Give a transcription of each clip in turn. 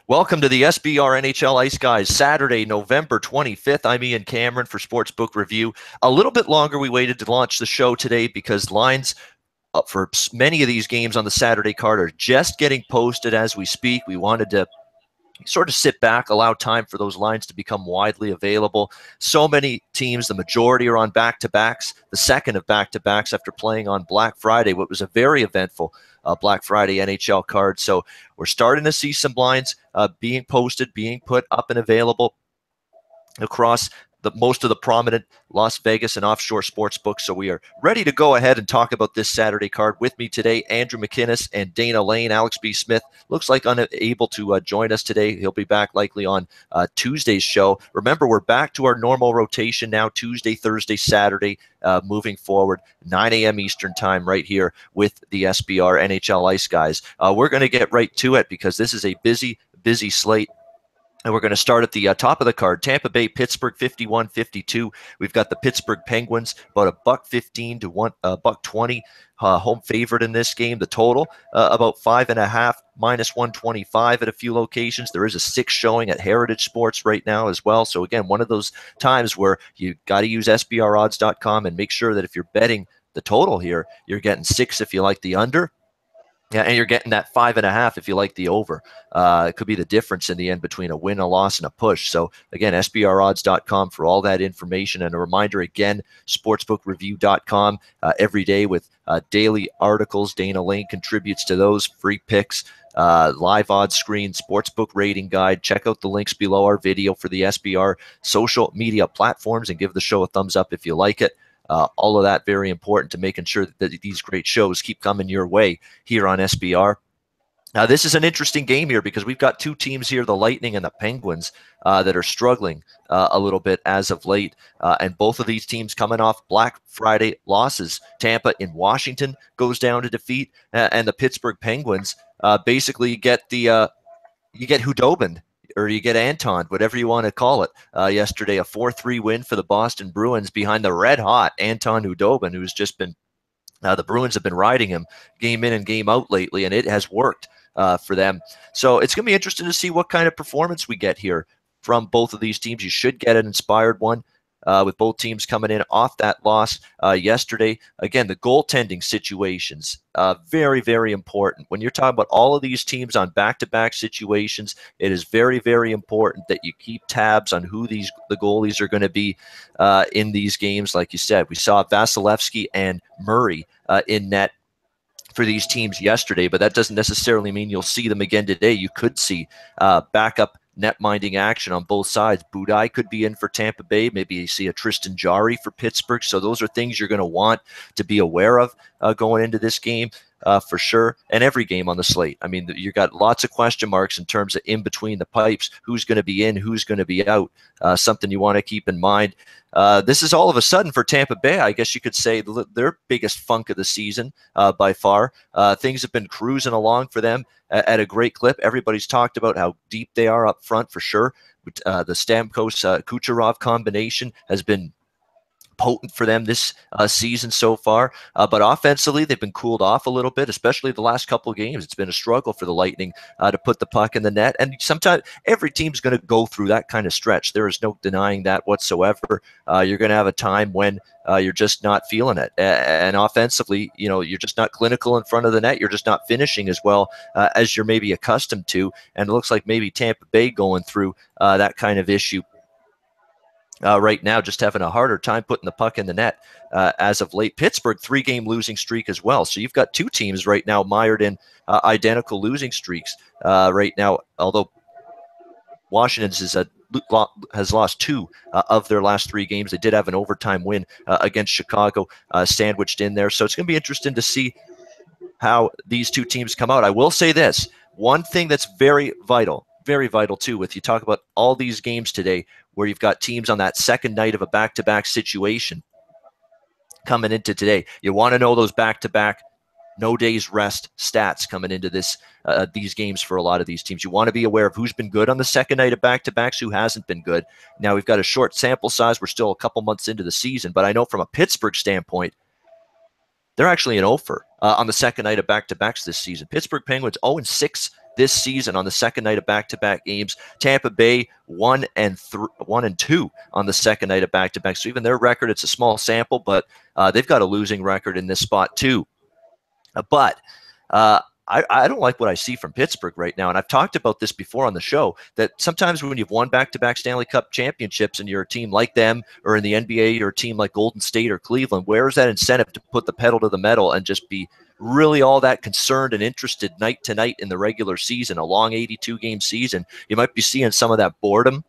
Welcome to the SBR NHL Ice Guys, Saturday, November 25th. I'm Ian Cameron for Sportsbook Review. A little bit longer we waited to launch the show today because lines for many of these games on the Saturday card are just getting posted as we speak. We wanted to sort of sit back, allow time for those lines to become widely available. So many teams, the majority are on back-to-backs, the second of back-to-backs after playing on Black Friday, what was a very eventful Black Friday NHL card. So we're starting to see some lines being posted, being put up and available across most of the prominent Las Vegas and offshore sports books. So we are ready to go ahead and talk about this Saturday card. With me today, Andrew McInnes and Dana Lane. Alex B. Smith looks like unable to join us today. He'll be back likely on Tuesday's show. Remember, we're back to our normal rotation now, Tuesday, Thursday, Saturday, moving forward, 9 a.m. Eastern time right here with the SBR NHL Ice Guys. We're going to get right to it because this is a busy slate. And we're going to start at the top of the card. Tampa Bay, Pittsburgh, 51-52. We've got the Pittsburgh Penguins, about $1.15 to $1.20 home favorite in this game. The total, about 5.5, minus 125 at a few locations. There is a 6 showing at Heritage Sports right now as well. So again, one of those times where you got to use SBRodds.com and make sure that if you're betting the total here, you're getting 6 if you like the under. Yeah, and you're getting that 5.5 if you like the over. It could be the difference in the end between a win, a loss, and a push. So, again, SBRodds.com for all that information. And a reminder, again, sportsbookreview.com every day with daily articles. Dana Lane contributes to those, free picks, live odds screen, sportsbook rating guide. Check out the links below our video for the SBR social media platforms and give the show a thumbs up if you like it. All of that very important to making sure that these great shows keep coming your way here on SBR. Now, this is an interesting game here because we've got two teams here, the Lightning and the Penguins, that are struggling a little bit as of late. And both of these teams coming off Black Friday losses. Tampa in Washington goes down to defeat, and the Pittsburgh Penguins basically get you get Hudobin, or you get Anton, whatever you want to call it. Yesterday, a 4-3 win for the Boston Bruins behind the red-hot Anton Hudobin, who's just been the Bruins have been riding him game in and game out lately, and it has worked for them. So it's going to be interesting to see what kind of performance we get here from both of these teams. You should get an inspired one. With both teams coming in off that loss yesterday. Again, the goaltending situations, very, very important. When you're talking about all of these teams on back-to-back situations, it is very, very important that you keep tabs on who the goalies are going to be in these games. Like you said, we saw Vasilevsky and Murray in net for these teams yesterday, but that doesn't necessarily mean you'll see them again today. You could see backup net-minding action on both sides. Budaj could be in for Tampa Bay. Maybe you see a Tristan Jarry for Pittsburgh. So those are things you're going to want to be aware of going into this game for sure. And every game on the slate. I mean, you got lots of question marks in terms of in between the pipes. Who's going to be in? Who's going to be out? Something you want to keep in mind. This is all of a sudden for Tampa Bay, I guess you could say, their biggest funk of the season by far. Things have been cruising along for them at a great clip. Everybody's talked about how deep they are up front for sure. The Stamkos-Kucherov combination has been potent for them this season so far. But offensively, they've been cooled off a little bit, especially the last couple of games. It's been a struggle for the Lightning to put the puck in the net. And sometimes every team's going to go through that kind of stretch. There is no denying that whatsoever. You're going to have a time when you're just not feeling it. And offensively, you're just not clinical in front of the net. You're just not finishing as well as you're maybe accustomed to. And it looks like maybe Tampa Bay going through that kind of issue right now, just having a harder time putting the puck in the net as of late. Pittsburgh, 3-game losing streak as well. So you've got two teams right now mired in identical losing streaks right now, although Washington's has lost 2 of their last 3 games. They did have an overtime win against Chicago sandwiched in there. So it's going to be interesting to see how these two teams come out. I will say this, one thing that's very vital too, with you talk about all these games today where you've got teams on that second night of a back-to-back situation coming into today. You want to know those back-to-back, no days rest stats coming into these games for a lot of these teams. You want to be aware of who's been good on the second night of back-to-backs, who hasn't been good. Now, we've got a short sample size. We're still a couple months into the season, but I know from a Pittsburgh standpoint, they're actually an 0 on the second night of back-to-backs this season. Pittsburgh Penguins 0-6 this season on the second night of back-to-back games. Tampa Bay 1-2 on the second night of back-to-back. So even their record, it's a small sample, but they've got a losing record in this spot too. But I don't like what I see from Pittsburgh right now. And I've talked about this before on the show, that sometimes when you've won back-to-back Stanley Cup championships and you're a team like them, or in the NBA, you're a team like Golden State or Cleveland, where's that incentive to put the pedal to the metal and just be really all that concerned and interested night to night in the regular season, a long 82-game season? You might be seeing some of that boredom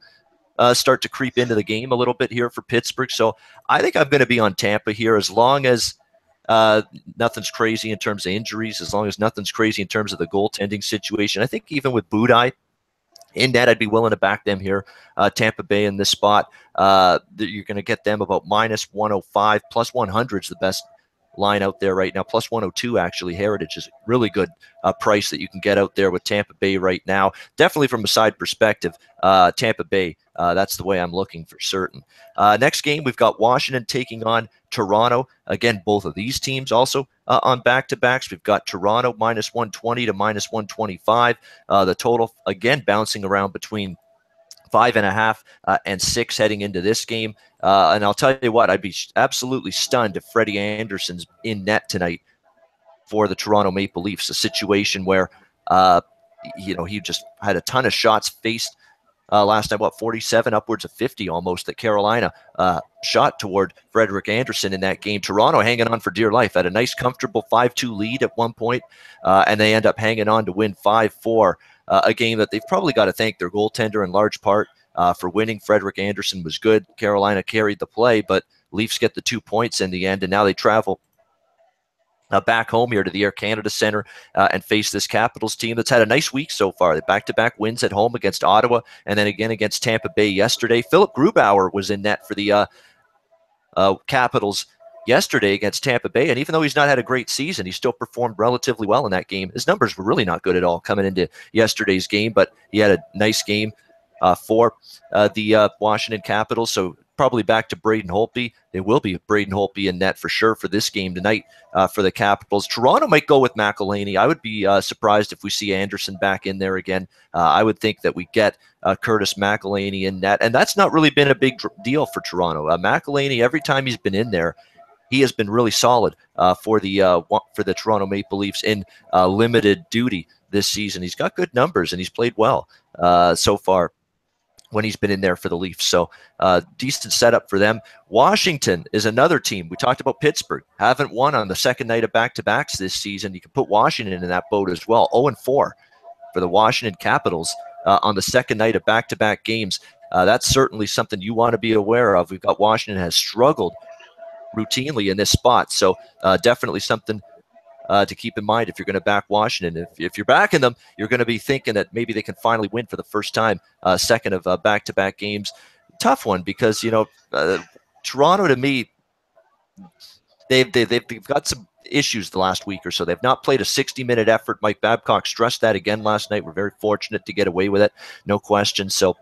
start to creep into the game a little bit here for Pittsburgh. So I think I'm going to be on Tampa here, as long as nothing's crazy in terms of injuries, as long as nothing's crazy in terms of the goaltending situation. I think even with Budaj in net, I'd be willing to back them here. Tampa Bay in this spot, you're going to get them about -105, +100 is the best line out there right now. +102, actually. Heritage is a really good price that you can get out there with Tampa Bay right now. Definitely from a side perspective, Tampa Bay, that's the way I'm looking for certain. Next game, we've got Washington taking on Toronto. Again, both of these teams also on back-to-backs. We've got Toronto -120 to -125. The total, again, bouncing around between 5.5 and 6 heading into this game. And I'll tell you what, I'd be absolutely stunned if Freddie Anderson's in net tonight for the Toronto Maple Leafs, a situation where, he just had a ton of shots faced last night, 47, upwards of 50 almost, that Carolina shot toward Frederik Andersen in that game. Toronto hanging on for dear life, had a nice, comfortable 5-2 lead at one point, and they end up hanging on to win 5-4. A game that they've probably got to thank their goaltender in large part for winning. Frederik Andersen was good. Carolina carried the play, but Leafs get the 2 points in the end, and now they travel back home here to the Air Canada Centre and face this Capitals team that's had a nice week so far. The back-to-back wins at home against Ottawa and then again against Tampa Bay yesterday. Philip Grubauer was in net for the Capitals yesterday against Tampa Bay, and even though he's not had a great season, he still performed relatively well in that game. His numbers were really not good at all coming into yesterday's game, but he had a nice game for the Washington Capitals. So probably back to Braden Holtby. It will be Braden Holtby in net for sure for this game tonight for the Capitals. Toronto might go with McElhinney. I would be surprised if we see Anderson back in there again. I would think that we get Curtis McElhinney in net, and that's not really been a big deal for Toronto. McElhinney, every time he's been in there, he has been really solid for the Toronto Maple Leafs in limited duty this season. He's got good numbers, and he's played well so far when he's been in there for the Leafs. So decent setup for them. Washington is another team. We talked about Pittsburgh. Haven't won on the second night of back-to-backs this season. You can put Washington in that boat as well. 0-4 for the Washington Capitals on the second night of back-to-back games. That's certainly something you want to be aware of. We've got Washington has struggled routinely in this spot. So definitely something to keep in mind if you're going to back Washington. If you're backing them, you're going to be thinking that maybe they can finally win for the first time, second of back-to-back games. Tough one because, Toronto, to me, they've got some issues the last week or so. They've not played a 60-minute effort. Mike Babcock stressed that again last night. We're very fortunate to get away with it, no question. So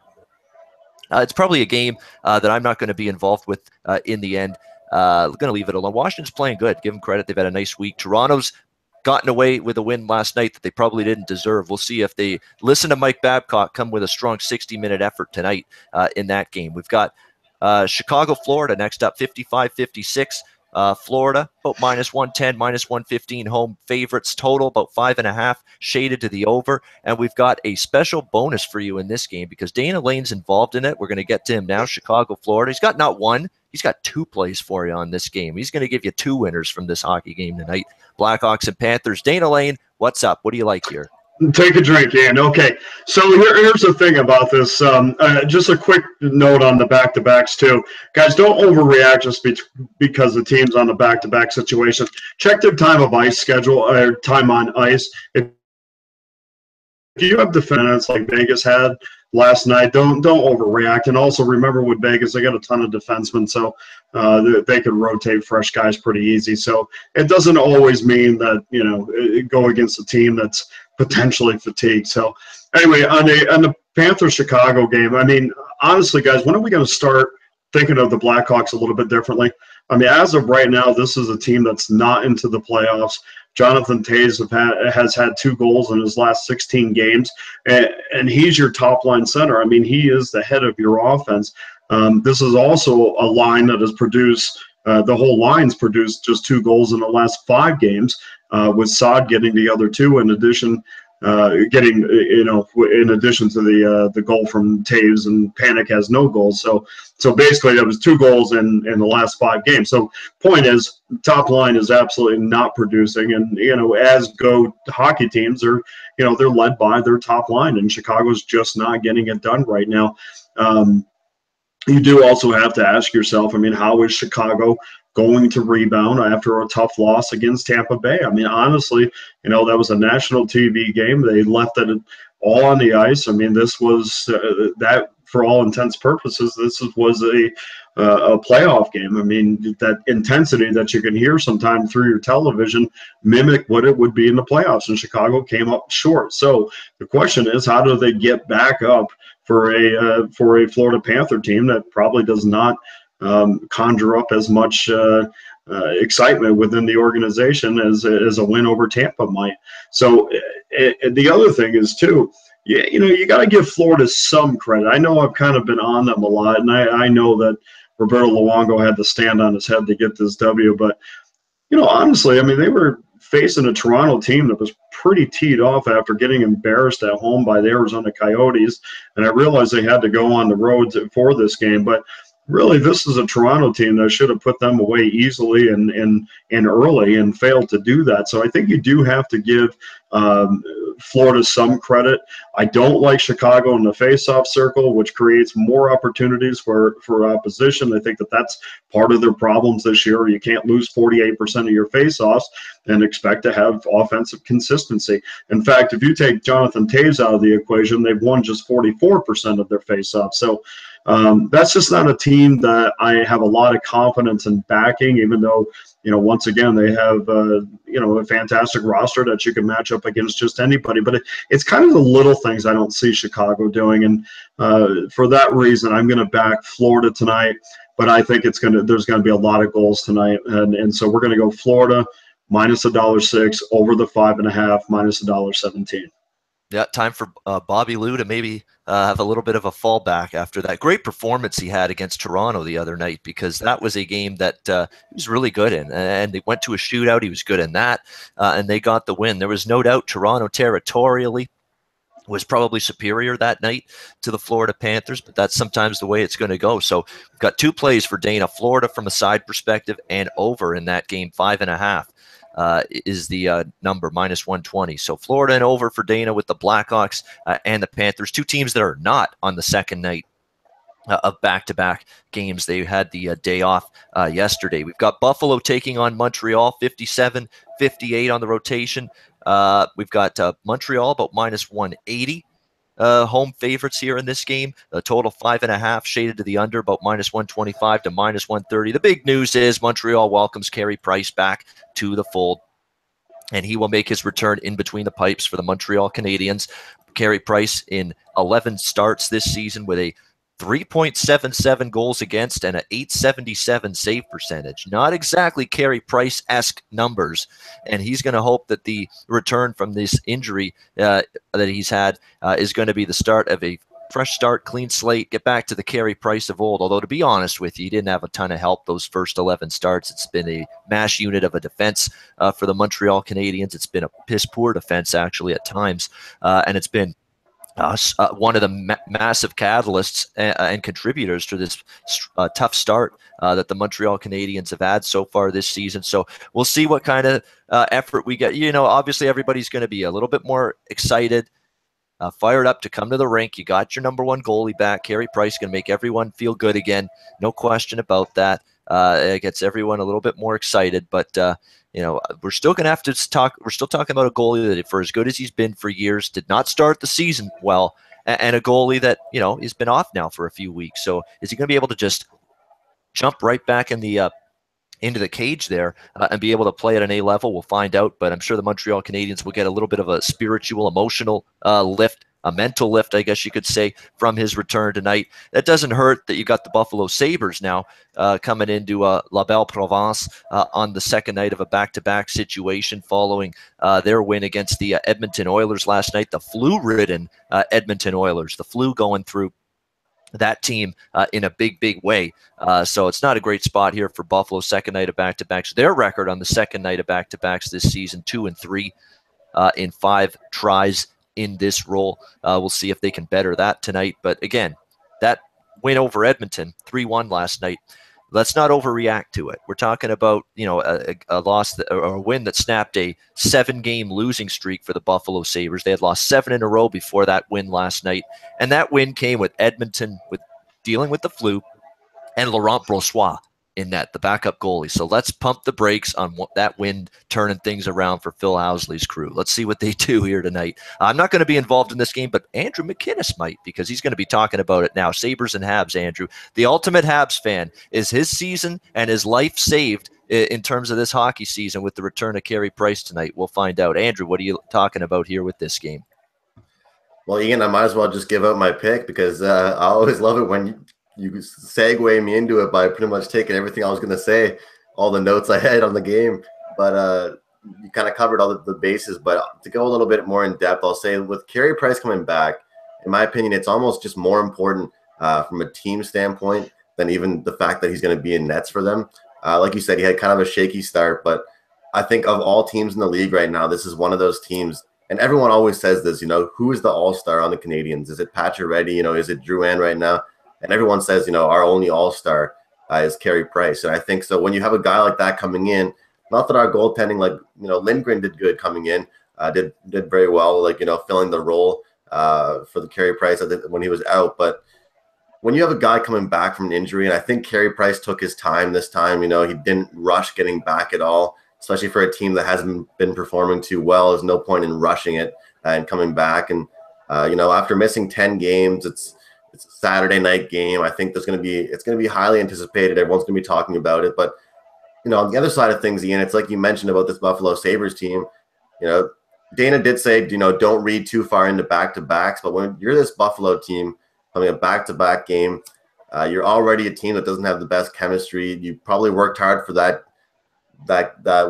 it's probably a game that I'm not going to be involved with in the end. Going to leave it alone. Washington's playing good. Give them credit. They've had a nice week. Toronto's gotten away with a win last night that they probably didn't deserve. We'll see if they listen to Mike Babcock, come with a strong 60-minute effort tonight in that game. We've got Chicago, Florida next up, 55-56. Florida, about -110, -115 home favorites. Total, about 5.5, shaded to the over. And we've got a special bonus for you in this game because Dana Lane's involved in it. We're going to get to him now. Chicago, Florida. He's got not one. He's got 2 plays for you on this game. He's going to give you 2 winners from this hockey game tonight. Blackhawks and Panthers. Dana Lane, what's up? What do you like here? Take a drink, Ian. Okay, so here's the thing about this. Just a quick note on the back-to-backs, too. Guys, don't overreact just because the team's on the back-to-back situation. Check their time of ice schedule, or time on ice. If you have defendants like Vegas had last night, don't overreact. And also remember with Vegas, they got a ton of defensemen, so they can rotate fresh guys pretty easy. So it doesn't always mean that, go against a team that's potentially fatigued. So anyway, on the Panthers-Chicago game, I mean, honestly, guys, when are we going to start thinking of the Blackhawks a little bit differently? I mean, as of right now, this is a team that's not into the playoffs. Jonathan Toews has had 2 goals in his last 16 games, and he's your top-line center. I mean, he is the head of your offense. This is also a line that has produced the whole line's produced just 2 goals in the last 5 games, with Saad getting the other 2 in addition. In addition to the goal from Taves, and Panic has no goals. So basically, there was 2 goals in the last 5 games. So point is, top line is absolutely not producing, and as go hockey teams are, they're led by their top line, and Chicago's just not getting it done right now. You do also have to ask yourself, I mean, how is Chicago going to rebound after a tough loss against Tampa Bay? I mean, honestly, that was a national TV game. They left it all on the ice. I mean, this was that, for all intents purposes, this was a playoff game. I mean, that intensity that you can hear sometimes through your television mimic what it would be in the playoffs, and Chicago came up short. So the question is, how do they get back up for a Florida Panther team that probably does not conjure up as much excitement within the organization as a win over Tampa might? So the other thing is too, you got to give Florida some credit. I know I've kind of been on them a lot, and I know that Roberto Luongo had to stand on his head to get this W, but honestly, I mean, they were facing a Toronto team that was pretty teed off after getting embarrassed at home by the Arizona Coyotes, and I realized they had to go on the road for this game, but really, this is a Toronto team that should have put them away easily and early, and failed to do that. So I think you do have to give Florida some credit. I don't like Chicago in the faceoff circle, which creates more opportunities for opposition. I think that's part of their problems this year. You can't lose 48% of your faceoffs and expect to have offensive consistency. In fact, if you take Jonathan Toews out of the equation, they've won just 44% of their faceoffs. So that's just not a team that I have a lot of confidence in backing, even though, once again, they have, a fantastic roster that you can match up against just anybody. But it's kind of the little things I don't see Chicago doing. And for that reason, I'm going to back Florida tonight. But I think there's going to be a lot of goals tonight. And so we're going to go Florida minus $1.06 over the 5.5 minus $1.17. Yeah, time for Bobby Lou to maybe have a little bit of a fallback after that great performance he had against Toronto the other night, because that was a game that he was really good in, and they went to a shootout. He was good in that, and they got the win. There was no doubt Toronto territorially was probably superior that night to the Florida Panthers, but that's sometimes the way it's going to go. So we've got 2 plays for Dana. Florida from a side perspective, and over in that game, 5.5. Is the number, minus 120. So Florida and over for Dana with the Blackhawks and the Panthers, 2 teams that are not on the second night of back-to-back games. They had the day off yesterday. We've got Buffalo taking on Montreal, 57-58 on the rotation. We've got Montreal about minus 180. Home favorites here in this game. A total 5.5, shaded to the under, about minus 125 to minus 130. The big news is Montreal welcomes Carey Price back to the fold, and he will make his return in between the pipes for the Montreal Canadiens. Carey Price in 11 starts this season with a 3.77 goals against and an 877 save percentage. Not exactly Carey Price-esque numbers, and he's going to hope that the return from this injury that he's had is going to be the start of a fresh start, clean slate, get back to the Carey Price of old. Although, to be honest with you, he didn't have a ton of help those first 11 starts. It's been a mash unit of a defense for the Montreal Canadiens. It's been a piss-poor defense, actually, at times, and it's been one of the massive catalysts and contributors to this tough start that the Montreal Canadiens have had so far this season. So we'll see what kind of effort we get. Obviously everybody's going to be a little bit more excited, fired up to come to the rink. You got your number 1 goalie back. Carey Price going to make everyone feel good again. No question about that. It gets everyone a little bit more excited, but we're still going to have to talk. We're still talking about a goalie that, for as good as he's been for years, did not start the season well, and a goalie that, he's been off now for a few weeks. So is he going to be able to just jump right back in the into the cage there and be able to play at an A level? We'll find out, but I'm sure the Montreal Canadiens will get a little bit of a spiritual, emotional lift a mental lift, I guess you could say, from his return tonight. That doesn't hurt that you got the Buffalo Sabres now coming into La Belle Provence on the second night of a back-to-back situation following their win against the Edmonton Oilers last night, the flu-ridden Edmonton Oilers, the flu going through that team in a big way. So it's not a great spot here for Buffalo, second night of back-to-backs. Their record on the second night of back-to-backs this season, 2-3 in 5 tries in this role. We'll see if they can better that tonight. But again, that win over Edmonton, 3-1 last night, let's not overreact to it. We're talking about, a loss or a win that snapped a 7-game losing streak for the Buffalo Sabres. They had lost 7 in a row before that win last night. And that win came with Edmonton dealing with the flu and Laurent Brossoit in net, the backup goalie. So let's pump the brakes on that win, turning things around for Phil Housley's crew. Let's see what they do here tonight. I'm not going to be involved in this game, but Andrew McInnes might, because he's going to be talking about it now. Sabres and Habs, Andrew. The ultimate Habs fan. Is his season and his life saved in terms of this hockey season with the return of Carey Price tonight? We'll find out. Andrew, what are you talking about here with this game? Well, Ian, I might as well just give out my pick, because I always love it when you segue me into it by pretty much taking everything I was going to say, all the notes I had on the game. But you kind of covered all the bases. But to go a little bit more in depth, I'll say with Carey Price coming back, in my opinion, it's almost just more important from a team standpoint than even the fact that he's going to be in nets for them. Like you said, he had kind of a shaky start, but I think of all teams in the league right now, this is one of those teams. And everyone always says this, who is the all-star on the Canadiens? Is it Pacioretty? Is it Drouin right now? And everyone says, our only all-star is Carey Price. And I think so when you have a guy like that coming in, not that our goaltending, Lindgren did good coming in, did very well, filling the role for the Carey Price when he was out. But when you have a guy coming back from an injury, and I think Carey Price took his time this time, he didn't rush getting back at all, especially for a team that hasn't been performing too well. There's no point in rushing it and coming back. And, after missing 10 games, it's a Saturday night game. I think it's going to be highly anticipated. Everyone's going to be talking about it. But, on the other side of things, Ian, it's like you mentioned about this Buffalo Sabres team. Dana did say, don't read too far into back-to-backs. But when you're this Buffalo team having a back-to-back game, you're already a team that doesn't have the best chemistry. You probably worked hard for that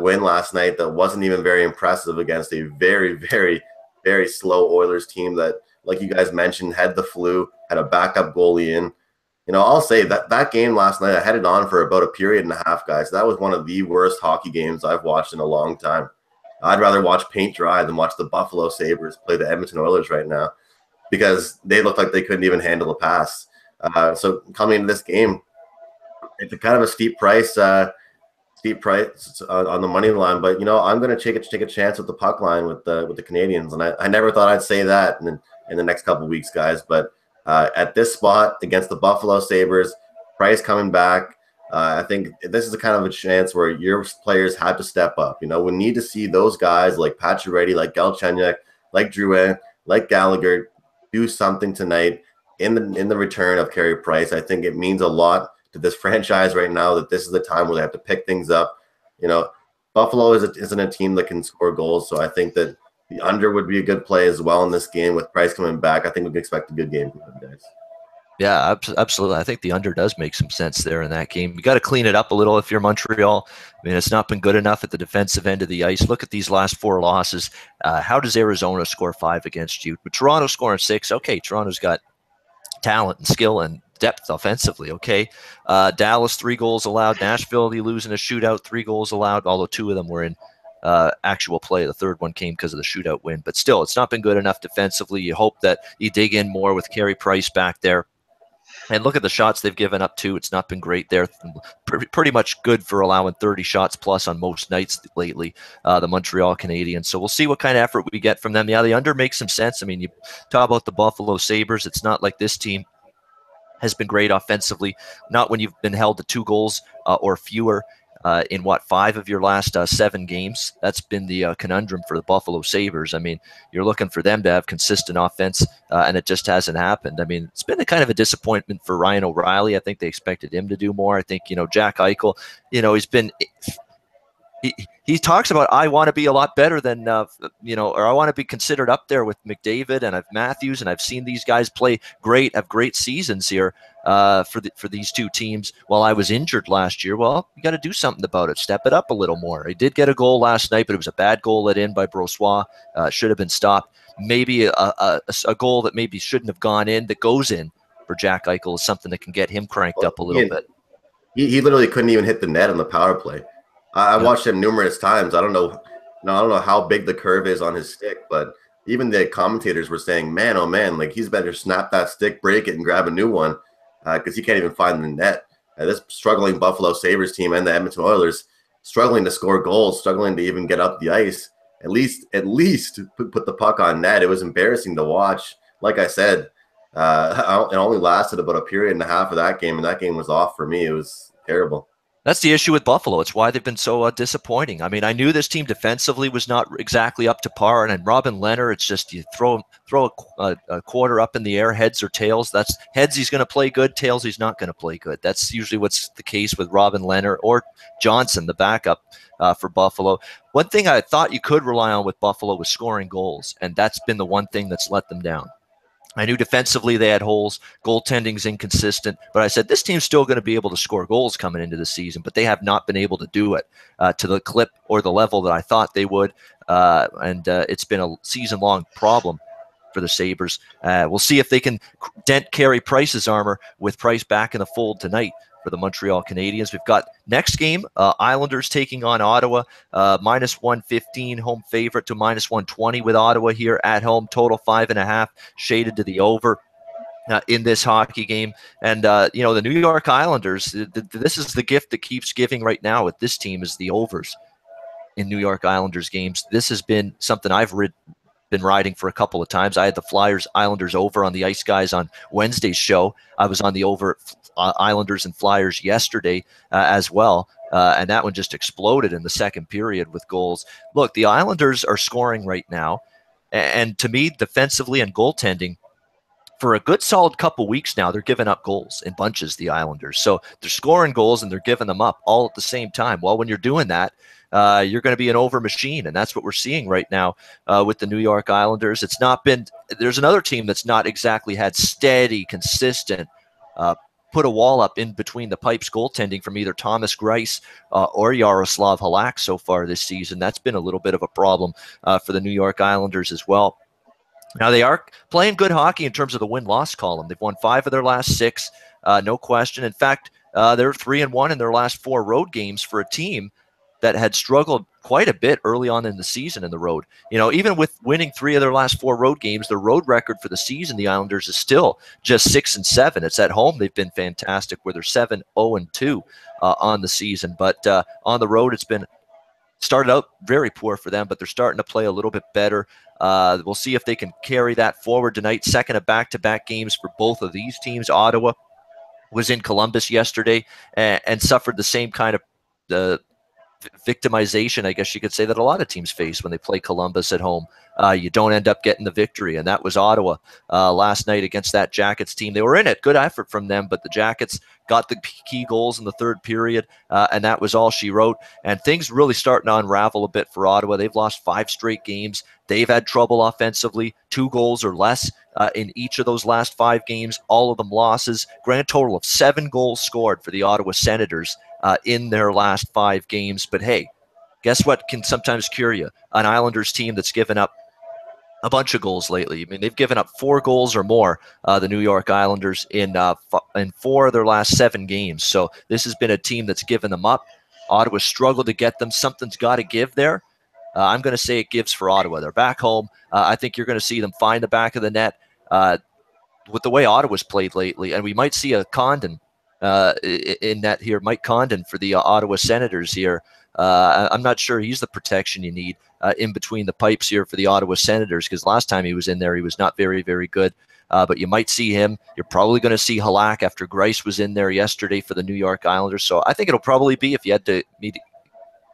win last night that wasn't even very impressive against a very, very, very slow Oilers team that, like you guys mentioned, had the flu, had a backup goalie in. I'll say that game last night, I had it on for about a period and a half, guys. That was one of the worst hockey games I've watched in a long time. I'd rather watch paint dry than watch the Buffalo Sabres play the Edmonton Oilers right now, because they looked like they couldn't even handle a pass. So coming into this game, it's a kind of a steep price on the money line, but I'm going to take a chance with the puck line with the Canadiens, and I never thought I'd say that in the next couple of weeks, guys. But at this spot against the Buffalo Sabres, Price coming back, I think this is a kind of a chance where your players have to step up. We need to see those guys like Pacioretty, like Galchenyuk, like Drouin, like Gallagher do something tonight in the return of Carey Price. I think it means a lot to this franchise right now that this is the time where they have to pick things up. Buffalo isn't a team that can score goals, so I think that the under would be a good play as well in this game with Price coming back. I think we can expect a good game from them, guys. Yeah, absolutely. I think the under does make some sense there in that game. You got to clean it up a little if you're Montreal. I mean, it's not been good enough at the defensive end of the ice. Look at these last 4 losses. How does Arizona score 5 against you? But Toronto scoring 6. Okay, Toronto's got talent and skill and depth offensively. Okay, Dallas 3 goals allowed. Nashville, you lose in a shootout, 3 goals allowed, although 2 of them were in actual play. The third one came because of the shootout win. But still, it's not been good enough defensively. You hope that you dig in more with Carey Price back there. And look at the shots they've given up too. It's not been great there. Pretty much good for allowing 30 shots plus on most nights lately, the Montreal Canadiens. So we'll see what kind of effort we get from them. Yeah, the under makes some sense. I mean, you talk about the Buffalo Sabres. It's not like this team has been great offensively. Not when you've been held to 2 goals or fewer in 5 of your last 7 games. That's been the conundrum for the Buffalo Sabres. I mean, you're looking for them to have consistent offense, and it just hasn't happened. I mean, it's been a kind of a disappointment for Ryan O'Reilly. I think they expected him to do more. I think, Jack Eichel, he's been he talks about, I want to be a lot better than, or I want to be considered up there with McDavid and I've Matthews, and I've seen these guys play great, have great seasons here for these two teams while I was injured last year. Well, you got to do something about it. Step it up a little more. He did get a goal last night, but it was a bad goal let in by Brossoit. Should have been stopped. Maybe a goal that maybe shouldn't have gone in that goes in for Jack Eichel is something that can get him cranked up a little bit. He literally couldn't even hit the net on the power play. I watched him numerous times. I don't know how big the curve is on his stick, but even the commentators were saying, man, oh man, like he's better snap that stick, break it, and grab a new one because he can't even find the net. This struggling Buffalo Sabres team and the Edmonton Oilers struggling to score goals, struggling to even get up the ice. At least put the puck on net. It was embarrassing to watch. Like I said, it only lasted about a period and a half of that game, and that game was off for me. It was terrible. That's the issue with Buffalo. It's why they've been so disappointing. I mean, I knew this team defensively was not exactly up to par, and Robin Lehner, it's just you throw a quarter up in the air, heads or tails. That's heads, he's going to play good. Tails, he's not going to play good. That's usually what's the case with Robin Lehner or Johnson, the backup for Buffalo. One thing I thought you could rely on with Buffalo was scoring goals, and that's been the one thing that's let them down. I knew defensively they had holes, goaltending's inconsistent, but I said this team's still going to be able to score goals coming into the season, but they have not been able to do it to the clip or the level that I thought they would, and it's been a season-long problem for the Sabres. We'll see if they can dent Carey Price's armor with Price back in the fold tonight for the Montreal Canadiens. We've got next game, Islanders taking on Ottawa, minus 115, home favorite to minus 120 with Ottawa here at home, total 5.5, shaded to the over in this hockey game. And, the New York Islanders, this is the gift that keeps giving right now with this team is the overs in New York Islanders games. This has been something I've been riding for a couple of times. I had the Flyers Islanders over on the Ice Guys on Wednesday's show. I was on the over Islanders and Flyers yesterday as well, and that one just exploded in the second period with goals. Look, the Islanders are scoring right now, and to me, defensively and goaltending, for a good solid couple weeks now, they're giving up goals in bunches, the Islanders. So they're scoring goals and they're giving them up all at the same time. Well, when you're doing that, you're going to be an over machine, and that's what we're seeing right now with the New York Islanders. It's not been – there's another team that's not exactly had steady, consistent put a wall up in between the pipes goaltending from either Thomas Greiss or Yaroslav Halak so far this season. That's been a little bit of a problem for the New York Islanders as well. Now, they are playing good hockey in terms of the win-loss column. They've won 5 of their last 6, no question. In fact, they're 3-1 in their last 4 road games for a team that had struggled quite a bit early on in the season in the road. Even with winning 3 of their last 4 road games, the road record for the season, the Islanders, is still just 6-7. It's at home they've been fantastic, where they're 7-0-2 on the season. But on the road, it's been started out very poor for them, but they're starting to play a little bit better. We'll see if they can carry that forward tonight. Second of back-to-back games for both of these teams. Ottawa was in Columbus yesterday and suffered the same kind of victimization, I guess you could say, that a lot of teams face when they play Columbus at home. You don't end up getting the victory, and that was Ottawa last night against that Jackets team. They were in it. Good effort from them, but the Jackets got the key goals in the third period, and that was all she wrote. And things really starting to unravel a bit for Ottawa. They've lost 5 straight games. They've had trouble offensively, 2 goals or less in each of those last 5 games, all of them losses. Grand total of 7 goals scored for the Ottawa Senators in their last 5 games. But hey, guess what can sometimes cure you? An Islanders team that's given up a bunch of goals lately. I mean, they've given up 4 goals or more, the New York Islanders, in 4 of their last 7 games. So this has been a team that's given them up. Ottawa struggled to get them. Something's got to give there. I'm going to say it gives for Ottawa. They're back home. I think you're going to see them find the back of the net with the way Ottawa's played lately. And we might see a Condon in net here, Mike Condon for the Ottawa Senators here. I'm not sure he's the protection you need in between the pipes here for the Ottawa Senators, because last time he was in there, he was not very, very good. But you might see him. You're probably going to see Halak after Greiss was in there yesterday for the New York Islanders. So I think it'll probably be,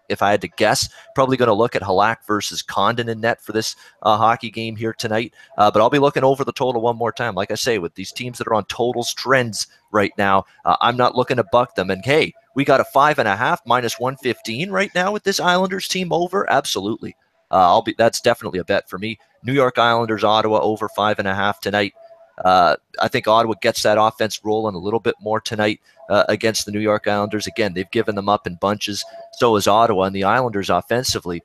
if I had to guess, probably going to look at Halak versus Condon in net for this hockey game here tonight. But I'll be looking over the total one more time. Like I say, with these teams that are on totals trends right now, I'm not looking to buck them. And hey, We got a 5.5 minus 115 right now with this Islanders team over. Absolutely. That's definitely a bet for me. New York Islanders, Ottawa over 5.5 tonight. I think Ottawa gets that offense rolling a little bit more tonight against the New York Islanders. Again, they've given them up in bunches. So is Ottawa, and the Islanders offensively.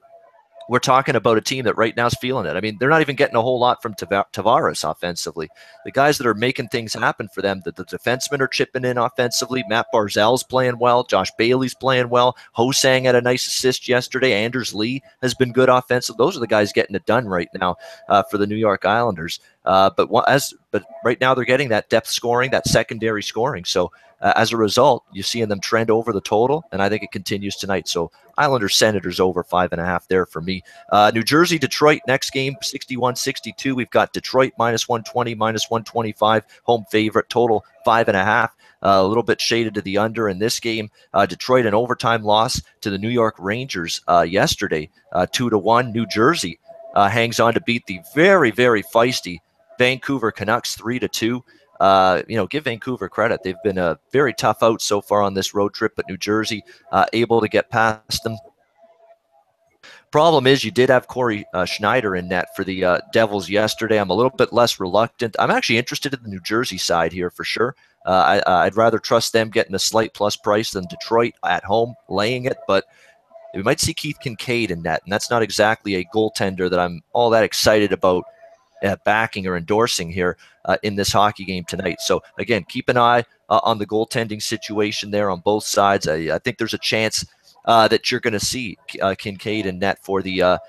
We're talking about a team that right now is feeling it. I mean, they're not even getting a whole lot from Tavares offensively. The guys that are making things happen for them, the defensemen are chipping in offensively. Matt Barzal's playing well. Josh Bailey's playing well. Ho-Sang had a nice assist yesterday. Anders Lee has been good offensive. Those are the guys getting it done right now for the New York Islanders. But right now they're getting that depth scoring, that secondary scoring. So as a result, you're seeing them trend over the total, and I think it continues tonight. So Islanders, Senators over 5.5 there for me. New Jersey, Detroit, next game, 61-62. We've got Detroit minus 120, minus 125, home favorite, total 5.5. A little bit shaded to the under in this game. Detroit, an overtime loss to the New York Rangers yesterday, 2-1. New Jersey hangs on to beat the very, very feisty Vancouver Canucks 3-2. Give Vancouver credit. They've been a very tough out so far on this road trip, but New Jersey able to get past them. Problem is, you did have Corey Schneider in net for the Devils yesterday. I'm a little bit less reluctant. I'm actually interested in the New Jersey side here for sure. I'd rather trust them getting a slight plus price than Detroit at home laying it, but we might see Keith Kincaid in net, and that's not exactly a goaltender that I'm all that excited about backing or endorsing here in this hockey game tonight. So again, keep an eye on the goaltending situation there on both sides. I think there's a chance that you're going to see Kincaid in net for the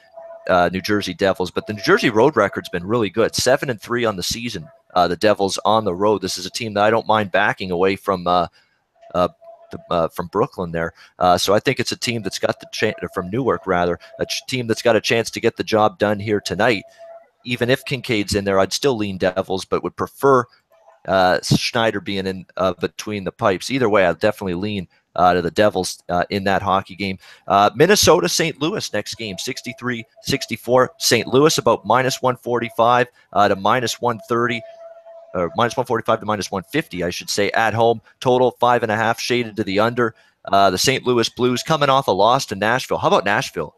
New Jersey Devils. But the New Jersey road record's been really good, 7-3 on the season. The Devils on the road. This is a team that I don't mind backing away from Brooklyn there. So I think it's a team that's got the chance, from Newark rather, a team that's got a chance to get the job done here tonight. Even if Kincaid's in there, I'd still lean Devils, but would prefer Schneider being in between the pipes. Either way, I'd definitely lean to the Devils in that hockey game. Minnesota, St. Louis next game, 63-64. St. Louis about minus 145 to minus 130. Or minus 145 to minus 150, I should say, at home. Total 5.5, shaded to the under. The St. Louis Blues coming off a loss to Nashville. How about Nashville?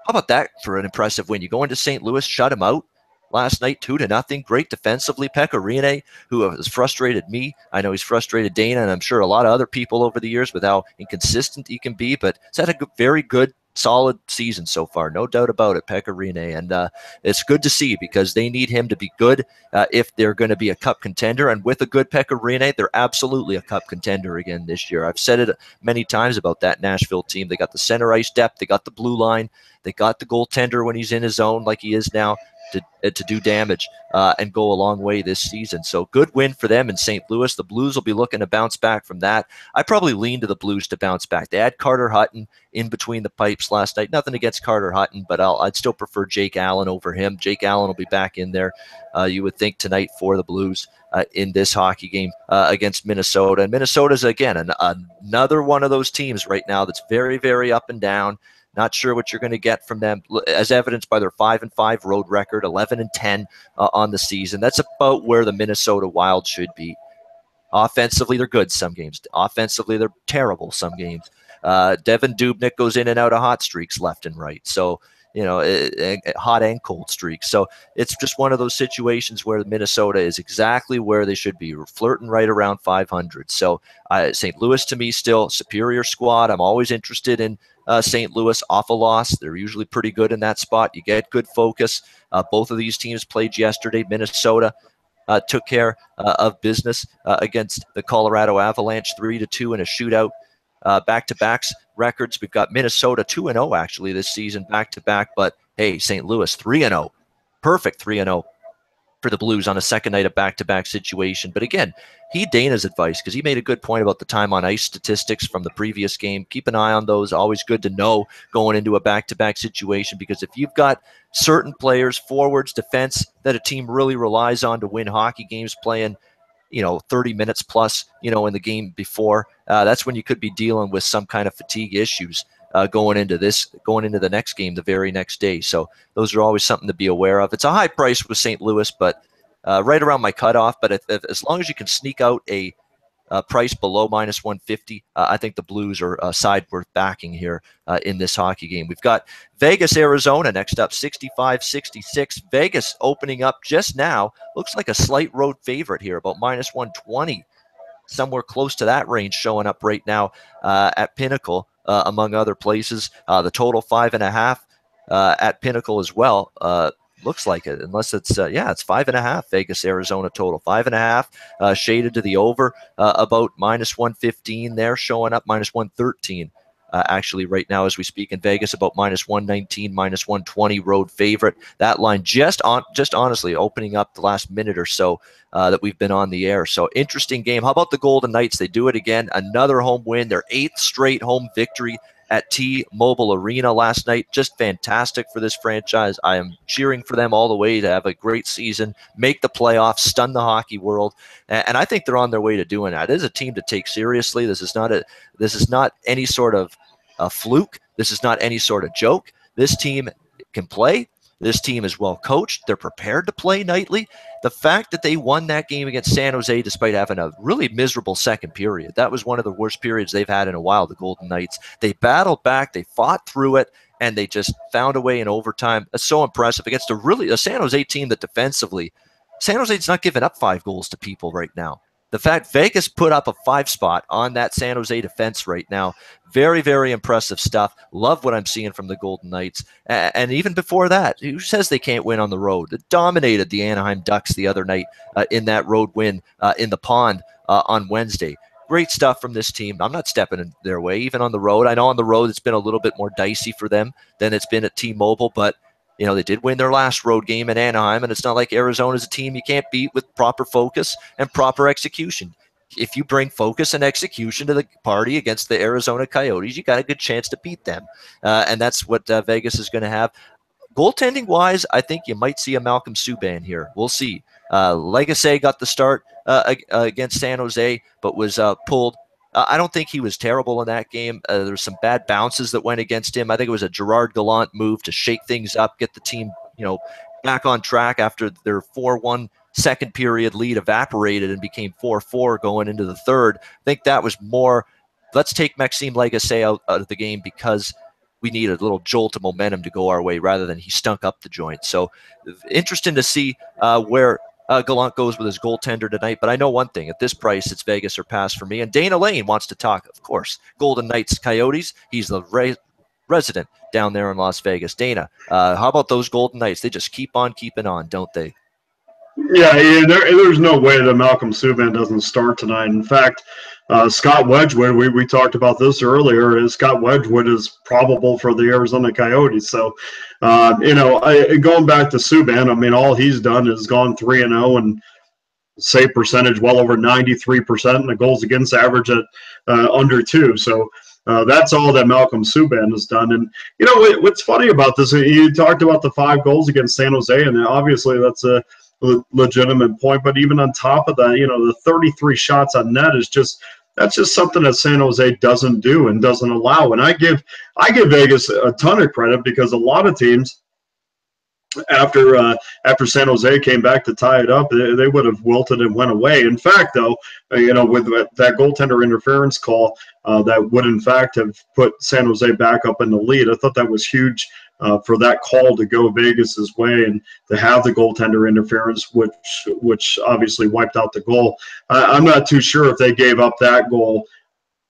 How about that for an impressive win? You go into St. Louis, shut him out last night, 2-0. Great defensively. Pekka Rinne, who has frustrated me. I know he's frustrated Dana, and I'm sure a lot of other people over the years with how inconsistent he can be, but he's had a very good, solid season so far. No doubt about it, Pekka Rinne. And it's good to see because they need him to be good if they're going to be a cup contender. And with a good Pekka Rinne, they're absolutely a cup contender again this year. I've said it many times about that Nashville team. They got the center ice depth. They got the blue line. They got the goaltender when he's in his zone like he is now to do damage and go a long way this season. So good win for them in St. Louis. The Blues will be looking to bounce back from that. I probably lean to the Blues to bounce back. They had Carter Hutton in between the pipes last night. Nothing against Carter Hutton, but I'd still prefer Jake Allen over him. Jake Allen will be back in there, you would think, tonight for the Blues in this hockey game against Minnesota. And Minnesota's, again, another one of those teams right now that's very, very up and down. Not sure what you're going to get from them, as evidenced by their 5-5 road record, 11-10 on the season. That's about where the Minnesota Wild should be. Offensively, they're good some games. Offensively, they're terrible some games. Devin Dubnyk goes in and out of hot streaks left and right. So, hot and cold streaks. So it's just one of those situations where Minnesota is exactly where they should be, flirting right around 500. So St. Louis, to me, still superior squad. I'm always interested in St. Louis off a loss. They're usually pretty good in that spot. You get good focus. Both of these teams played yesterday. Minnesota took care of business against the Colorado Avalanche 3-2 in a shootout. Back-to-backs records. We've got Minnesota 2-0 actually this season, back-to-back. But hey, St. Louis 3-0. Perfect 3-0 for the Blues on a second night of back-to-back situation. But again, heed Dana's advice because he made a good point about the time on ice statistics from the previous game. Keep an eye on those. Always good to know going into a back-to-back situation because if you've got certain players, forwards, defense, that a team really relies on to win hockey games playing 30 minutes plus, in the game before, that's when you could be dealing with some kind of fatigue issues going into the next game the very next day. So those are always something to be aware of. It's a high price with St. Louis, but right around my cutoff. But if as long as you can sneak out a price below minus 150. I think the Blues are a side worth backing here in this hockey game. We've got Vegas, Arizona next up, 65-66. Vegas opening up just now. Looks like a slight road favorite here, about minus 120. Somewhere close to that range showing up right now at Pinnacle, among other places. The total 5.5 at Pinnacle as well. Looks like it, unless it's it's 5.5. Vegas, Arizona total 5.5, shaded to the over, about minus 115 there, showing up minus 113. Actually, right now as we speak in Vegas, about minus 119, minus 120 road favorite. That line just honestly opening up the last minute or so that we've been on the air. So interesting game. How about the Golden Knights? They do it again. Another home win. Their 8th straight home victory at T-Mobile Arena last night. Just fantastic for this franchise. I am cheering for them all the way to have a great season, make the playoffs, stun the hockey world, and I think they're on their way to doing that. It is a team to take seriously. This is not any sort of a fluke. This is not any sort of joke. This team can play. This team is well coached. They're prepared to play nightly. The fact that they won that game against San Jose despite having a really miserable second period, that was one of the worst periods they've had in a while, the Golden Knights. They battled back. They fought through it, and they just found a way in overtime. That's so impressive against a San Jose team that defensively, San Jose's not giving up 5 goals to people right now. The fact Vegas put up a 5 spot on that San Jose defense right now, very, very impressive stuff. Love what I'm seeing from the Golden Knights. And even before that, who says they can't win on the road? They dominated the Anaheim Ducks the other night in that road win in the Pond on Wednesday. Great stuff from this team. I'm not stepping in their way, even on the road. I know on the road it's been a little bit more dicey for them than it's been at T-Mobile, but they did win their last road game in Anaheim, and it's not like Arizona's a team you can't beat with proper focus and proper execution. If you bring focus and execution to the party against the Arizona Coyotes, you got a good chance to beat them. And that's what Vegas is going to have. Goaltending-wise, I think you might see a Malcolm Subban here. We'll see. Legacy got the start against San Jose, but was pulled. I don't think he was terrible in that game. There were some bad bounces that went against him. I think it was a Gerard Gallant move to shake things up, get the team, back on track after their 4-1 second period lead evaporated and became 4-4 going into the third. I think that was more, let's take Maxime Legacy out of the game because we need a little jolt of momentum to go our way rather than he stunk up the joint. So interesting to see where Gallant goes with his goaltender tonight, but I know one thing. At this price, it's Vegas or pass for me. And Dana Lane wants to talk, of course, Golden Knights, Coyotes. He's the resident down there in Las Vegas. Dana, how about those Golden Knights? They just keep on keeping on, don't they? Yeah, there's no way that Malcolm Subban doesn't start tonight. In fact, Scott Wedgwood, we talked about this earlier, is Scott Wedgwood is probable for the Arizona Coyotes. So, going back to Subban, all he's done is gone 3-0 and save percentage well over 93% and a goals against average at under 2. So that's all that Malcolm Subban has done. And, what's funny about this, you talked about the 5 goals against San Jose, and obviously that's a legitimate point. But even on top of that, the 33 shots on net is that's just something that San Jose doesn't do and doesn't allow. And I give Vegas a ton of credit because a lot of teams after San Jose came back to tie it up, they would have wilted and went away. In fact, though, with that goaltender interference call, that would in fact have put San Jose back up in the lead. I thought that was huge for that call to go Vegas's way and to have the goaltender interference, which obviously wiped out the goal. I'm not too sure if they gave up that goal,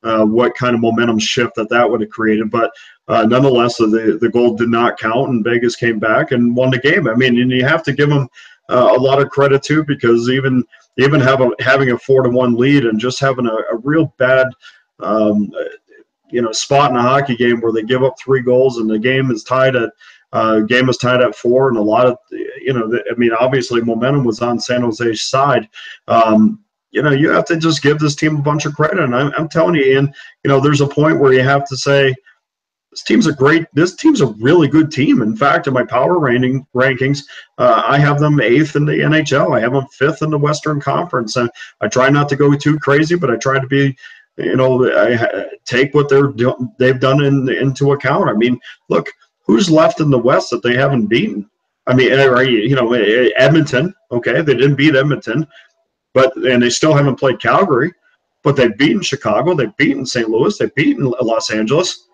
what kind of momentum shift that would have created. But nonetheless, the goal did not count, and Vegas came back and won the game. And you have to give them a lot of credit too, because even having a 4-1 lead and just having a real bad spot in a hockey game where they give up 3 goals and the game is tied at 4, and a lot of obviously momentum was on San Jose's side. You have to just give this team a bunch of credit, and I'm telling you, Ian, there's a point where you have to say this team's a really good team. In fact, in my power rankings, I have them 8th in the NHL. I have them 5th in the Western Conference, and I try not to go too crazy, but I try to be, I take what they've done into account. Look, who's left in the West that they haven't beaten? Edmonton. Okay, they didn't beat Edmonton, and they still haven't played Calgary. but they've beaten Chicago, they've beaten St. Louis, they've beaten Los Angeles,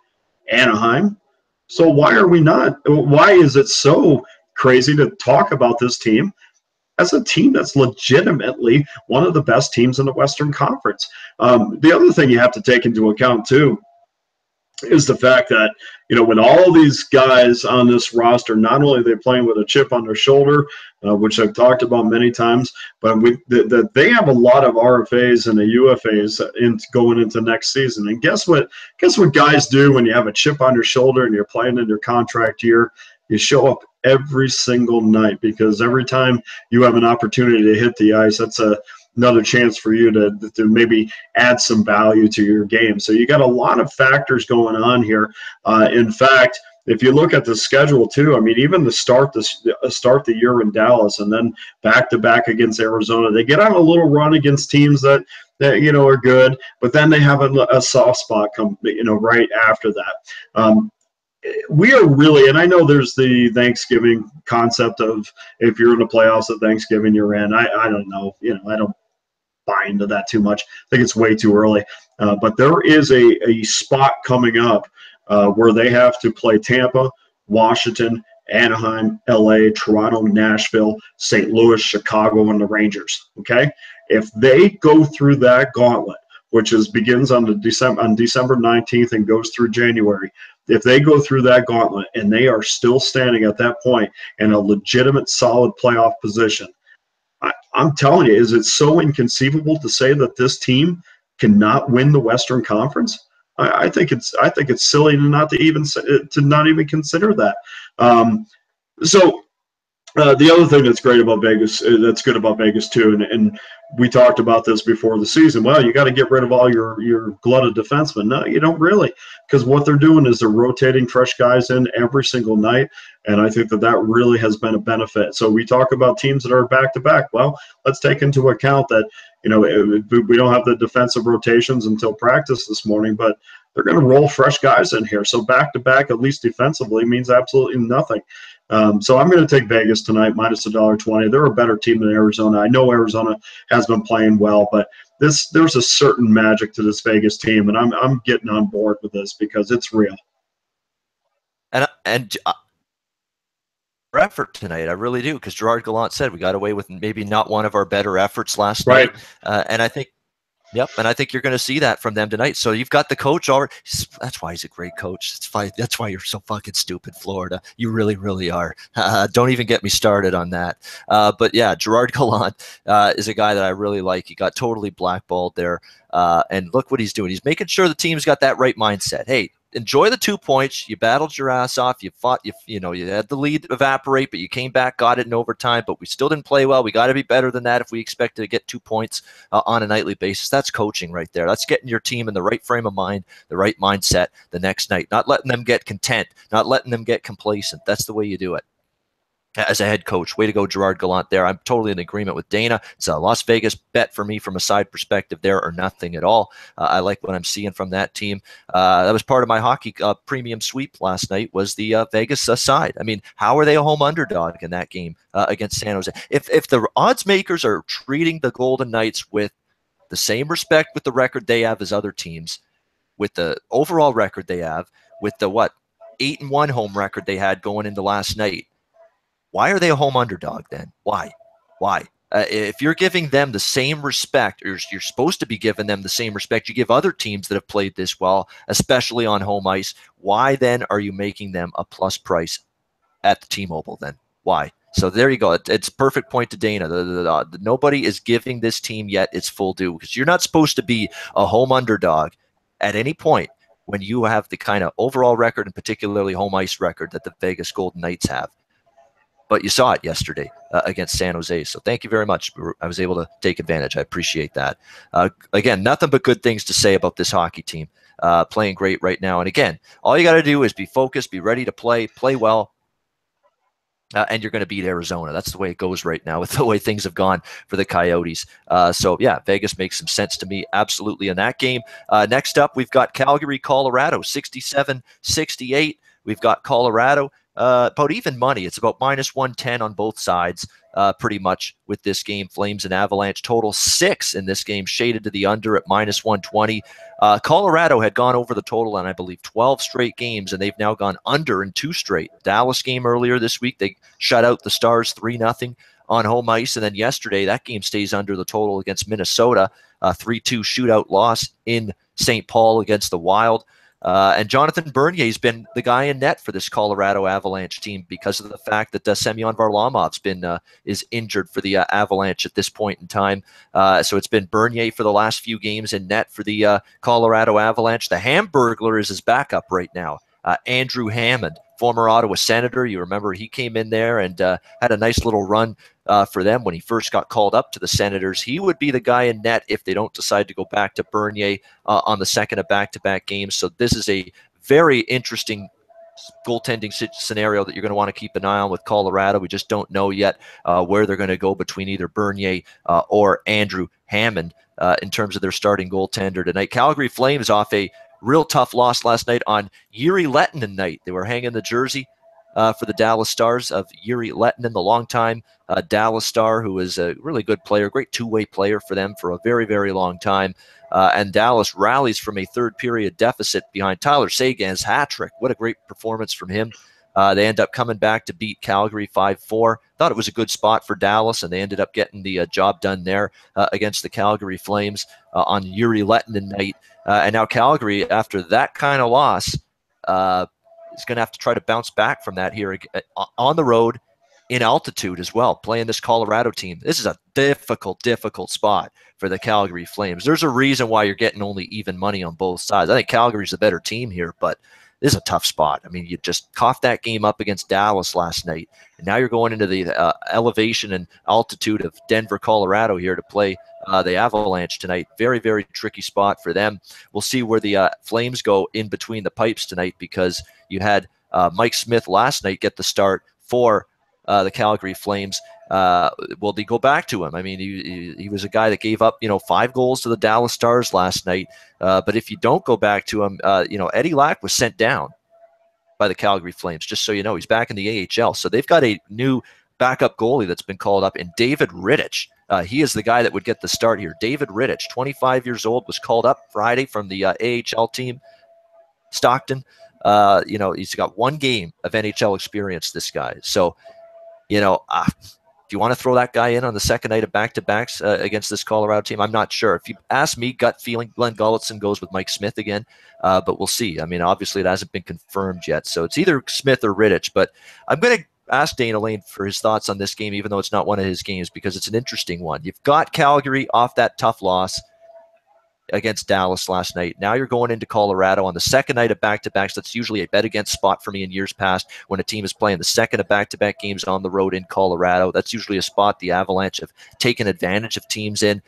Anaheim. So why are we not? Why is it so crazy to talk about this team as a team that's legitimately one of the best teams in the Western Conference? The other thing you have to take into account, too, is the fact that, with all these guys on this roster, not only are they playing with a chip on their shoulder, which I've talked about many times, but they have a lot of RFAs and the UFAs going into next season. And guess what guys do when you have a chip on your shoulder and you're playing in your contract year? You show up every single night, because every time you have an opportunity to hit the ice, that's another chance for you to maybe add some value to your game. So you got a lot of factors going on here. In fact, if you look at the schedule too, I mean, even to start the year in Dallas and then back-to-back against Arizona, they get on a little run against teams that are good, but then they have a soft spot come right after that. We are really, and I know there's the Thanksgiving concept of if you're in the playoffs at Thanksgiving, you're in. I don't know. I don't buy into that too much. I think it's way too early. But there is a spot coming up where they have to play Tampa, Washington, Anaheim, LA, Toronto, Nashville, St. Louis, Chicago, and the Rangers. Okay? If they go through that gauntlet, which begins on December 19th and goes through January, if they go through that gauntlet and they are still standing at that point in a legitimate, solid playoff position, I'm telling you, is it so inconceivable to say that this team cannot win the Western Conference? I think it's silly not to even consider that. So the other thing that's great about Vegas, that's good about Vegas too, and we talked about this before the season. Well, you got to get rid of all your glut of defensemen. No, you don't really, because what they're doing is they're rotating fresh guys in every single night, and I think that really has been a benefit. So we talk about teams that are back-to-back. Well, let's take into account that we don't have the defensive rotations until practice this morning, but they're going to roll fresh guys in here. So back-to-back, at least defensively, means absolutely nothing. So I'm going to take Vegas tonight, minus $1.20. They're a better team than Arizona. I know Arizona has been playing well, but there's a certain magic to this Vegas team, and I'm getting on board with this because it's real. And effort tonight, I really do, because Gerard Gallant said we got away with maybe not one of our better efforts last night, and I think. Yep, and I think you're going to see that from them tonight. So you've got the coach already. That's why he's a great coach. It's fine. That's why you're so fucking stupid, Florida. You really, really are. Don't even get me started on that. But yeah, Gerard Gallant is a guy that I really like. He got totally blackballed there. And look what he's doing. He's making sure the team's got that right mindset. Hey, enjoy the 2 points. You battled your ass off. You fought. You had the lead evaporate, but you came back, got it in overtime. But we still didn't play well. We got to be better than that if we expect to get 2 points on a nightly basis. That's coaching right there. That's getting your team in the right frame of mind, the right mindset the next night. Not letting them get content, not letting them get complacent. That's the way you do it. As a head coach. Way to go, Gerard Gallant there. I'm totally in agreement with Dana. It's a Las Vegas bet for me from a side perspective there, or nothing at all. I like what I'm seeing from that team. That was part of my hockey premium sweep last night, was the Vegas side. I mean, how are they a home underdog in that game against San Jose? If the odds makers are treating the Golden Knights with the same respect with the record they have as other teams, with the overall record they have, with the 8-1 home record they had going into last night, why are they a home underdog then? Why? If you're giving them the same respect, or you're supposed to be giving them the same respect you give other teams that have played this well, especially on home ice, why then are you making them a plus price at the T-Mobile then? Why? So there you go. It's a perfect point to Dana. Nobody is giving this team yet its full due, because you're not supposed to be a home underdog at any point when you have the kind of overall record, and particularly home ice record, that the Vegas Golden Knights have. But you saw it yesterday against San Jose. So thank you very much. I was able to take advantage. I appreciate that. Again, nothing but good things to say about this hockey team. Playing great right now. And again, all you got to do is be focused, be ready to play well, and you're going to beat Arizona. That's the way it goes right now with the way things have gone for the Coyotes. So, yeah, Vegas makes some sense to me absolutely in that game. Next up, we've got Calgary, Colorado, 67-68. We've got Colorado about even money. It's about -110 on both sides, pretty much with this game. Flames and Avalanche total 6 in this game, shaded to the under at -120. Colorado had gone over the total in, I believe, 12 straight games, and they've now gone under in 2 straight. Dallas game earlier this week, they shut out the Stars 3-0 on home ice, and then yesterday that game stays under the total against Minnesota, 3-2 shootout loss in St. Paul against the Wild. And Jonathan Bernier's been the guy in net for this Colorado Avalanche team because of the fact that Semyon Varlamov's been is injured for the Avalanche at this point in time. So it's been Bernier for the last few games in net for the Colorado Avalanche. The Hamburglar is his backup right now, Andrew Hammond, former Ottawa Senator. You remember he came in there and had a nice little run for them when he first got called up to the Senators. He would be the guy in net if they don't decide to go back to Bernier on the second of back-to-back games. So this is a very interesting goaltending scenario that you're going to want to keep an eye on with Colorado. We just don't know yet where they're going to go between either Bernier or Andrew Hammond in terms of their starting goaltender tonight. Calgary Flames off a real tough loss last night on Jiri Lehtinen night. They were hanging the jersey for the Dallas Stars of Jiri Lehtinen, the longtime Dallas Star, who is a really good player, great two-way player for them for a very, very long time. And Dallas rallies from a third-period deficit behind Tyler Seguin's hat trick. What a great performance from him. They end up coming back to beat Calgary 5-4. Thought it was a good spot for Dallas, and they ended up getting the job done there against the Calgary Flames on Jiri Lehtinen night. And now Calgary, after that kind of loss, is going to have to try to bounce back from that here on the road in altitude as well, playing this Colorado team. This is a difficult spot for the Calgary Flames. There's a reason why you're getting only even money on both sides. I think Calgary's a better team here, but this is a tough spot. I mean, you just coughed that game up against Dallas last night, and now you're going into the elevation and altitude of Denver, Colorado here to play the Avalanche tonight. Very, very tricky spot for them. We'll see where the Flames go in between the pipes tonight, because you had Mike Smith last night get the start for the Calgary Flames. Will they go back to him? I mean, he was a guy that gave up, 5 goals to the Dallas Stars last night. But if you don't go back to him, Eddie Lack was sent down by the Calgary Flames, just so you know. He's back in the AHL. So they've got a new backup goalie that's been called up, and David Rittich. He is the guy that would get the start here. David Rittich, 25 years old, was called up Friday from the AHL team, Stockton. He's got 1 game of NHL experience, this guy. So, do you want to throw that guy in on the second night of back-to-backs against this Colorado team? I'm not sure. If you ask me, gut feeling, Glenn Gulletson goes with Mike Smith again, but we'll see. I mean, obviously it hasn't been confirmed yet, so it's either Smith or Rittich. But I'm going to ask Dana Lane for his thoughts on this game, even though it's not one of his games, because it's an interesting one. You've got Calgary off that tough loss against Dallas last night. Now you're going into Colorado on the second night of back-to-backs. That's usually a bet against spot for me in years past when a team is playing the second of back-to-back games on the road in Colorado. That's usually a spot the Avalanche have taken advantage of teams in.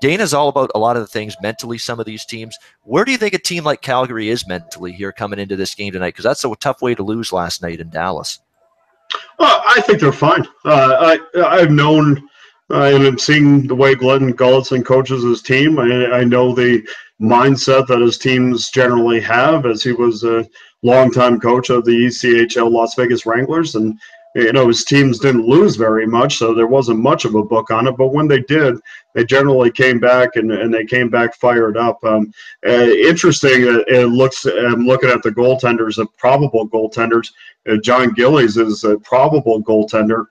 Dana's all about a lot of the things mentally, some of these teams. Where do you think a team like Calgary is mentally here coming into this game tonight? Because that's a tough way to lose last night in Dallas. I think they're fine. I've known and I'm seeing the way Glenn Gulletson coaches his team. I know the mindset that his teams generally have, as he was a longtime coach of the ECHL Las Vegas Wranglers. And, his teams didn't lose very much, so there wasn't much of a book on it. But when they did, they generally came back, and they came back fired up. Interesting, it looks. I'm looking at the goaltenders, the probable goaltenders. John Gillies is a probable goaltender,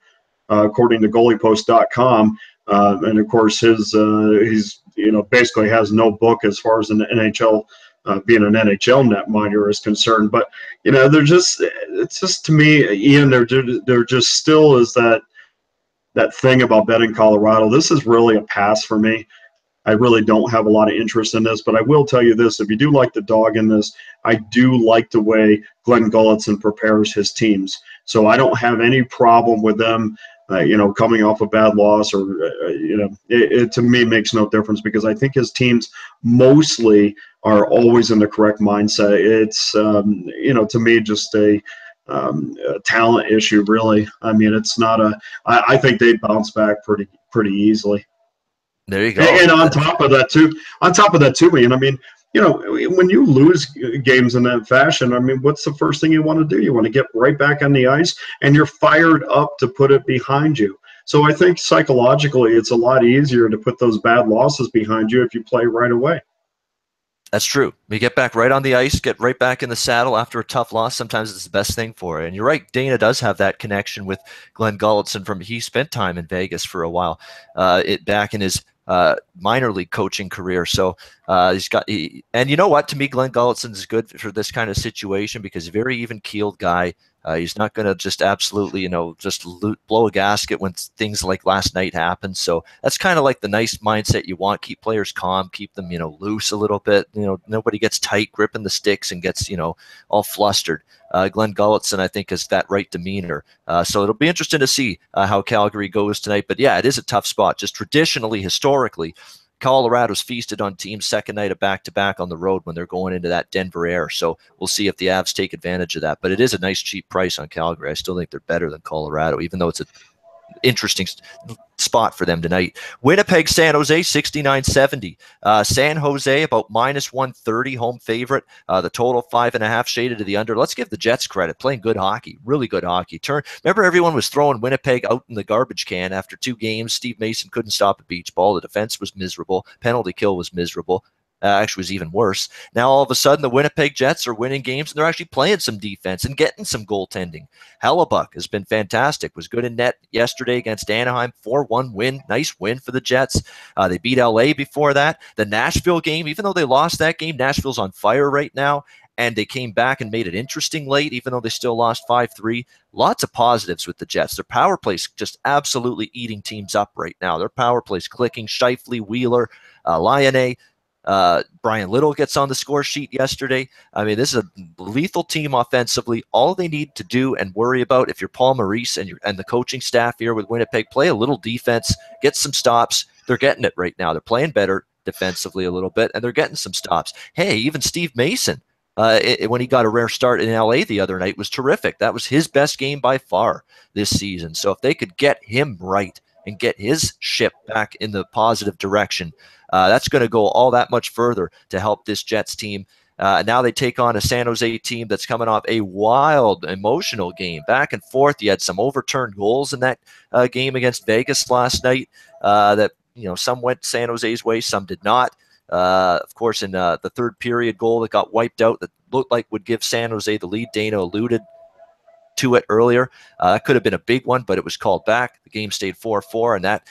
according to goaliepost.com. And of course, he's basically has no book as far as an NHL being an NHL netminder is concerned. But it's just to me, Ian, there just still is that thing about betting Colorado. This is really a pass for me. I really don't have a lot of interest in this, but I will tell you this: if you do like the dog in this, I do like the way Glenn Gulletson prepares his teams. So I don't have any problem with them, coming off a bad loss, or it to me makes no difference, because I think his teams mostly are always in the correct mindset. It's to me just a talent issue, really. I mean, it's not I think they bounce back pretty easily. There you go. And on top of that too, man, I mean, when you lose games in that fashion, I mean, what's the first thing you want to do? You want to get right back on the ice, and you're fired up to put it behind you. So I think psychologically, it's a lot easier to put those bad losses behind you if you play right away. That's true. You get back right on the ice, get right back in the saddle after a tough loss. Sometimes it's the best thing for it. And you're right, Dana does have that connection with Glenn Gulutzan he spent time in Vegas for a while, back in his minor league coaching career. So and you know what? To me, Glenn Gulutzan is good for this kind of situation because he's a very even-keeled guy. He's not going to just absolutely, just blow a gasket when things like last night happen. So that's kind of like the nice mindset you want. Keep players calm, keep them, loose a little bit. Nobody gets tight, gripping the sticks and gets, all flustered. Glenn Gulutzan, I think, has that right demeanor. So it'll be interesting to see how Calgary goes tonight. But yeah, it is a tough spot. Just traditionally, historically, Colorado's feasted on teams second night of back-to-back on the road when they're going into that Denver air. So we'll see if the Avs take advantage of that. But it is a nice cheap price on Calgary. I still think they're better than Colorado, even though it's an interesting spot for them tonight. Winnipeg, San Jose, 69-70. San Jose about -130, home favorite. The total 5.5 shaded to the under. Let's give the Jets credit, playing good hockey, really good hockey. Remember, everyone was throwing Winnipeg out in the garbage can after 2 games. Steve Mason couldn't stop a beach ball. The defense was miserable. Penalty kill was miserable. Actually was even worse. Now all of a sudden the Winnipeg Jets are winning games and they're actually playing some defense and getting some goaltending. Hellebuck has been fantastic. Was good in net yesterday against Anaheim. 4-1 win. Nice win for the Jets. They beat LA before that. The Nashville game, even though they lost that game, Nashville's on fire right now. And they came back and made it interesting late, even though they still lost 5-3. Lots of positives with the Jets. Their power play's just absolutely eating teams up right now. Their power play's clicking. Scheifele, Wheeler, Lyonnais. Brian Little gets on the score sheet yesterday. I mean, this is a lethal team offensively. All they need to do and worry about, if you're Paul Maurice and the coaching staff here with Winnipeg, play a little defense, get some stops. They're getting it right now. They're playing better defensively a little bit, and they're getting some stops. Hey, even Steve Mason, when he got a rare start in LA the other night, was terrific. That was his best game by far this season. So if they could get him right and get his ship back in the positive direction, that's going to go all that much further to help this Jets team. Now they take on a San Jose team that's coming off a wild, emotional game. Back and forth. You had some overturned goals in that game against Vegas last night that, some went San Jose's way, some did not. Of course, in the third period goal that got wiped out that looked like would give San Jose the lead. Dana alluded to it earlier. That could have been a big one, but it was called back. The game stayed 4-4, and that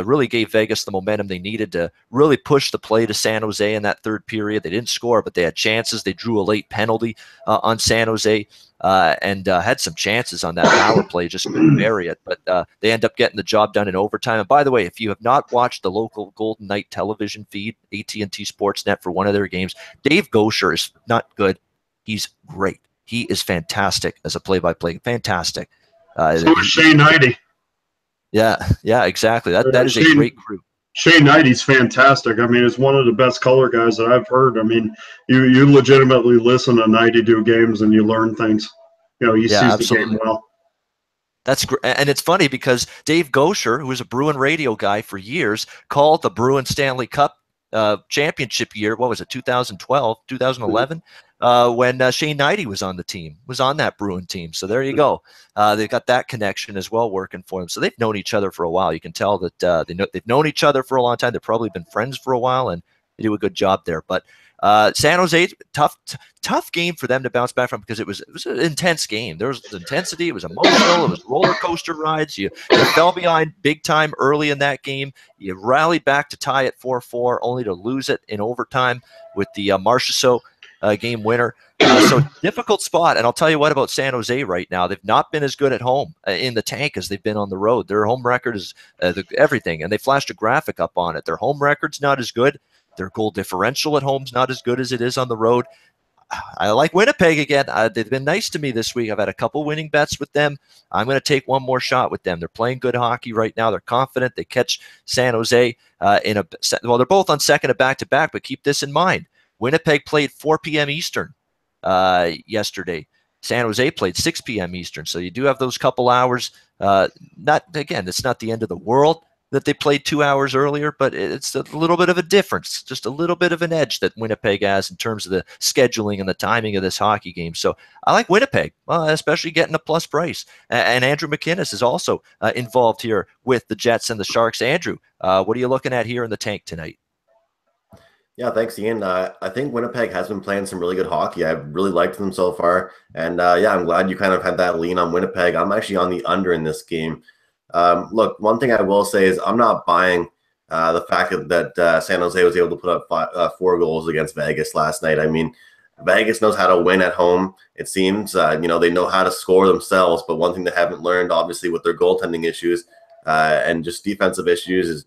really gave Vegas the momentum they needed to really push the play to San Jose in that third period. They didn't score, but they had chances. They drew a late penalty on San Jose and had some chances on that power play, just couldn't bury it. But they end up getting the job done in overtime. And by the way, if you have not watched the local Golden Knight television feed, AT&T Sportsnet, for one of their games, Dave Gosher is not good. He's great. He is fantastic as a play-by-play. Fantastic. So is Shane Knighty. Yeah, exactly. That is a great crew. Shane Knighty's fantastic. I mean, he's one of the best color guys that I've heard. I mean, you legitimately listen to Knighty do games and you learn things. He sees absolutely. The game well. That's great. And it's funny because Dave Gosher, who was a Bruin radio guy for years, called the Bruin Stanley Cup championship year. What was it, 2012, 2011? When Shane Knighty was on the team, was on that Bruin team. So there you go. They've got that connection as well working for them. So they've known each other for a while. You can tell that they've known each other for a long time. They've probably been friends for a while, and they do a good job there. But San Jose, tough game for them to bounce back from because it was an intense game. There was intensity. It was emotional. It was roller coaster rides. You fell behind big time early in that game. You rallied back to tie it 4-4, only to lose it in overtime with the Marchessault game winner. So difficult spot. And I'll tell you what about San Jose right now. They've not been as good at home in the tank as they've been on the road. Their home record is everything. And they flashed a graphic up on it. Their home record's not as good. Their goal differential at home's not as good as it is on the road. I like Winnipeg again. They've been nice to me this week. I've had a couple winning bets with them. I'm going to take one more shot with them. They're playing good hockey right now. They're confident. They catch San Jose they're both on second of back-to-back, but keep this in mind. Winnipeg played 4 p.m. Eastern yesterday. San Jose played 6 p.m. Eastern. So you do have those couple hours. It's not the end of the world, that they played 2 hours earlier, but it's a little bit of a difference, just a little bit of an edge that Winnipeg has in terms of the scheduling and the timing of this hockey game. So I like Winnipeg, especially getting a plus price. And Andrew McInnes is also involved here with the Jets and the Sharks. Andrew, what are you looking at here in the tank tonight? Yeah, thanks, Ian. I think Winnipeg has been playing some really good hockey. I've really liked them so far. And yeah, I'm glad you kind of had that lean on Winnipeg. I'm actually on the under in this game. Look, one thing I will say is I'm not buying the fact that San Jose was able to put up 4 goals against Vegas last night. I mean, Vegas knows how to win at home, it seems. They know how to score themselves. But one thing they haven't learned, obviously, with their goaltending issues and just defensive issues is,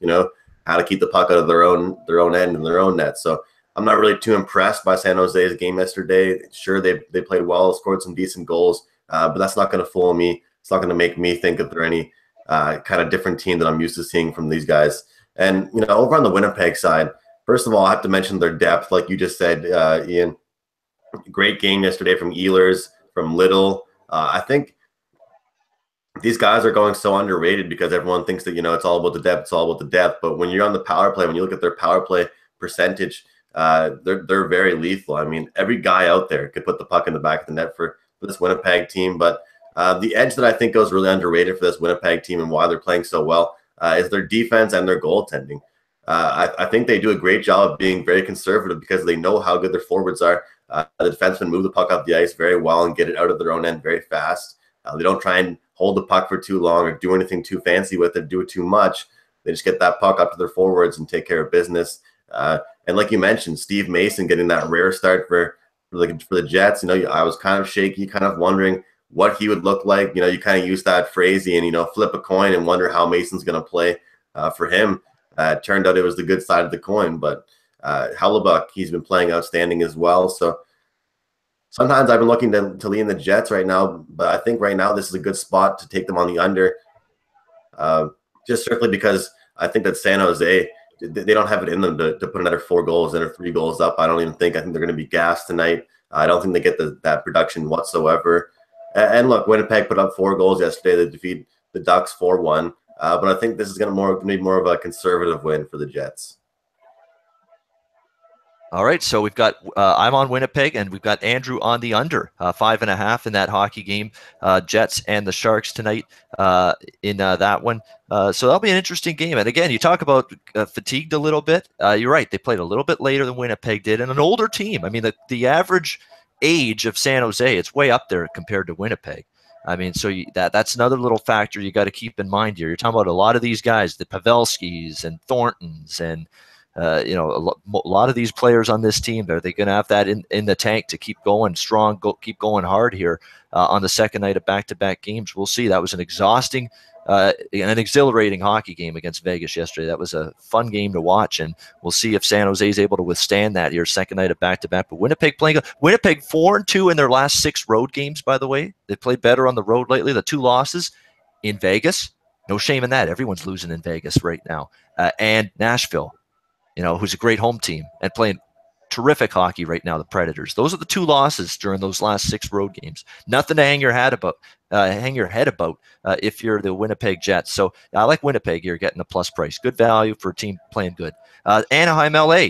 how to keep the puck out of their own end and their own net. So I'm not really too impressed by San Jose's game yesterday. Sure, they played well, scored some decent goals, but that's not going to fool me. It's not going to make me think that they're any kind of different team that I'm used to seeing from these guys. And, over on the Winnipeg side, first of all, I have to mention their depth. Like you just said, Ian, great game yesterday from Ehlers, from Little. I think these guys are going so underrated because everyone thinks that, it's all about the depth. It's all about the depth. But when you're on the power play, when you look at their power play percentage, they're very lethal. I mean, every guy out there could put the puck in the back of the net for this Winnipeg team. But the edge that I think goes really underrated for this Winnipeg team and why they're playing so well is their defense and their goaltending. I think they do a great job of being very conservative because they know how good their forwards are. The defensemen move the puck up the ice very well and get it out of their own end very fast. They don't try and hold the puck for too long or do anything too fancy with it, do it too much. They just get that puck up to their forwards and take care of business. And like you mentioned, Steve Mason getting that rare start for the Jets. I was kind of shaky, kind of wondering what he would look like. You kind of use that phrase and, flip a coin and wonder how Mason's going to play for him. It turned out it was the good side of the coin, but Hellebuck, he's been playing outstanding as well. So sometimes I've been looking to lean the Jets right now, but I think right now this is a good spot to take them on the under, just strictly because I think that San Jose, they don't have it in them to put another 4 goals in or 3 goals up. I think they're going to be gassed tonight. I don't think they get that production whatsoever. And look, Winnipeg put up 4 goals yesterday to defeat the Ducks 4-1, but I think this is going to be more of a conservative win for the Jets. All right, so we've got I'm on Winnipeg, and we've got Andrew on the under 5.5 in that hockey game. Jets and the Sharks tonight in that one. So that'll be an interesting game. And again, you talk about fatigued a little bit. You're right; they played a little bit later than Winnipeg did, and an older team. I mean, the average age of San Jose, it's way up there compared to Winnipeg. I mean, so that's another little factor you got to keep in mind here. You're talking about a lot of these guys, the Pavelskis and Thorntons and a lot of these players on this team, are they going to have that in the tank to keep going strong, keep going hard here on the second night of back-to-back games? We'll see. That was an exhausting an exhilarating hockey game against Vegas yesterday. That was a fun game to watch, and we'll see if San Jose is able to withstand that here, second night of back-to-back. But Winnipeg 4-2 in their last 6 road games, by the way. They played better on the road lately. The 2 losses in Vegas, no shame in that. Everyone's losing in Vegas right now. And Nashville, who's a great home team and playing terrific hockey right now, the Predators. Those are the 2 losses during those last 6 road games. Nothing to hang your head about if you're the Winnipeg Jets. So I like Winnipeg here, getting a plus price. Good value for a team playing good. Anaheim, LA.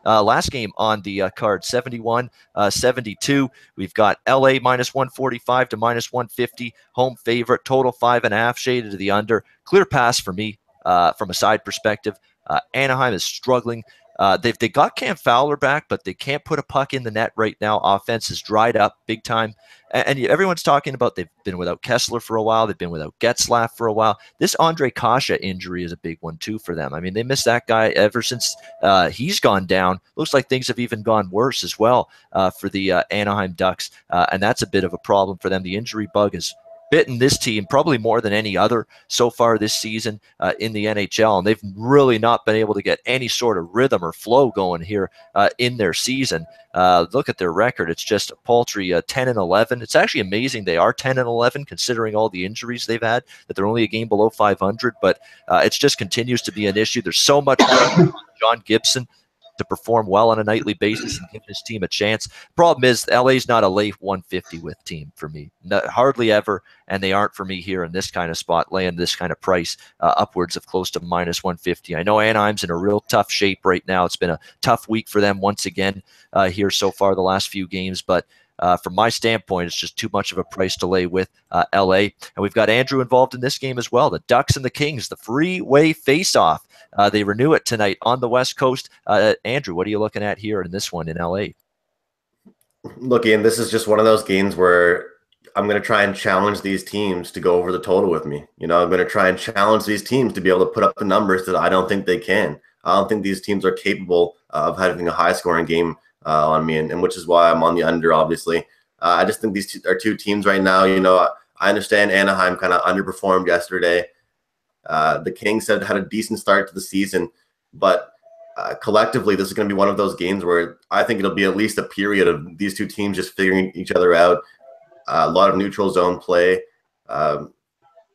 Last game on the card, 71-72. We've got LA minus 145 to minus 150. Home favorite, total 5.5, shaded to the under. Clear pass for me from a side perspective. Anaheim is struggling. They got Cam Fowler back, but they can't put a puck in the net right now. Offense is dried up big time. And everyone's talking about they've been without Kessler for a while. They've been without Getzlaf for a while. This Andre Kasha injury is a big one, too, for them. I mean, they missed that guy ever since he's gone down. Looks like things have even gone worse as well for the Anaheim Ducks. And that's a bit of a problem for them. The injury bug is bitten this team probably more than any other so far this season in the NHL, and they've really not been able to get any sort of rhythm or flow going here in their season. Look at their record; it's just a paltry 10-11. It's actually amazing they are 10-11 considering all the injuries they've had. That they're only a game below 500, but it just continues to be an issue. There's so much pressure on John Gibson to perform well on a nightly basis and give his team a chance. Problem is, LA's not a lay 150 with team for me. Hardly ever, and they aren't for me here in this kind of spot, laying this kind of price upwards of close to minus 150. I know Anaheim's in a real tough shape right now. It's been a tough week for them once again here so far the last few games, but from my standpoint, it's just too much of a price to lay with LA. And we've got Andrew involved in this game as well. The Ducks and the Kings, the freeway face-off. They renew it tonight on the West Coast. Andrew, what are you looking at here in this one in LA? Look, Ian, this is just one of those games where I'm going to try and challenge these teams to go over the total with me. I'm going to try and challenge these teams to be able to put up the numbers that I don't think they can. I don't think these teams are capable of having a high-scoring game on me, and which is why I'm on the under, obviously. I just think these are two teams right now. I understand Anaheim kind of underperformed yesterday. The Kings had a decent start to the season, but collectively, this is going to be one of those games where I think it'll be at least a period of these two teams just figuring each other out. A lot of neutral zone play,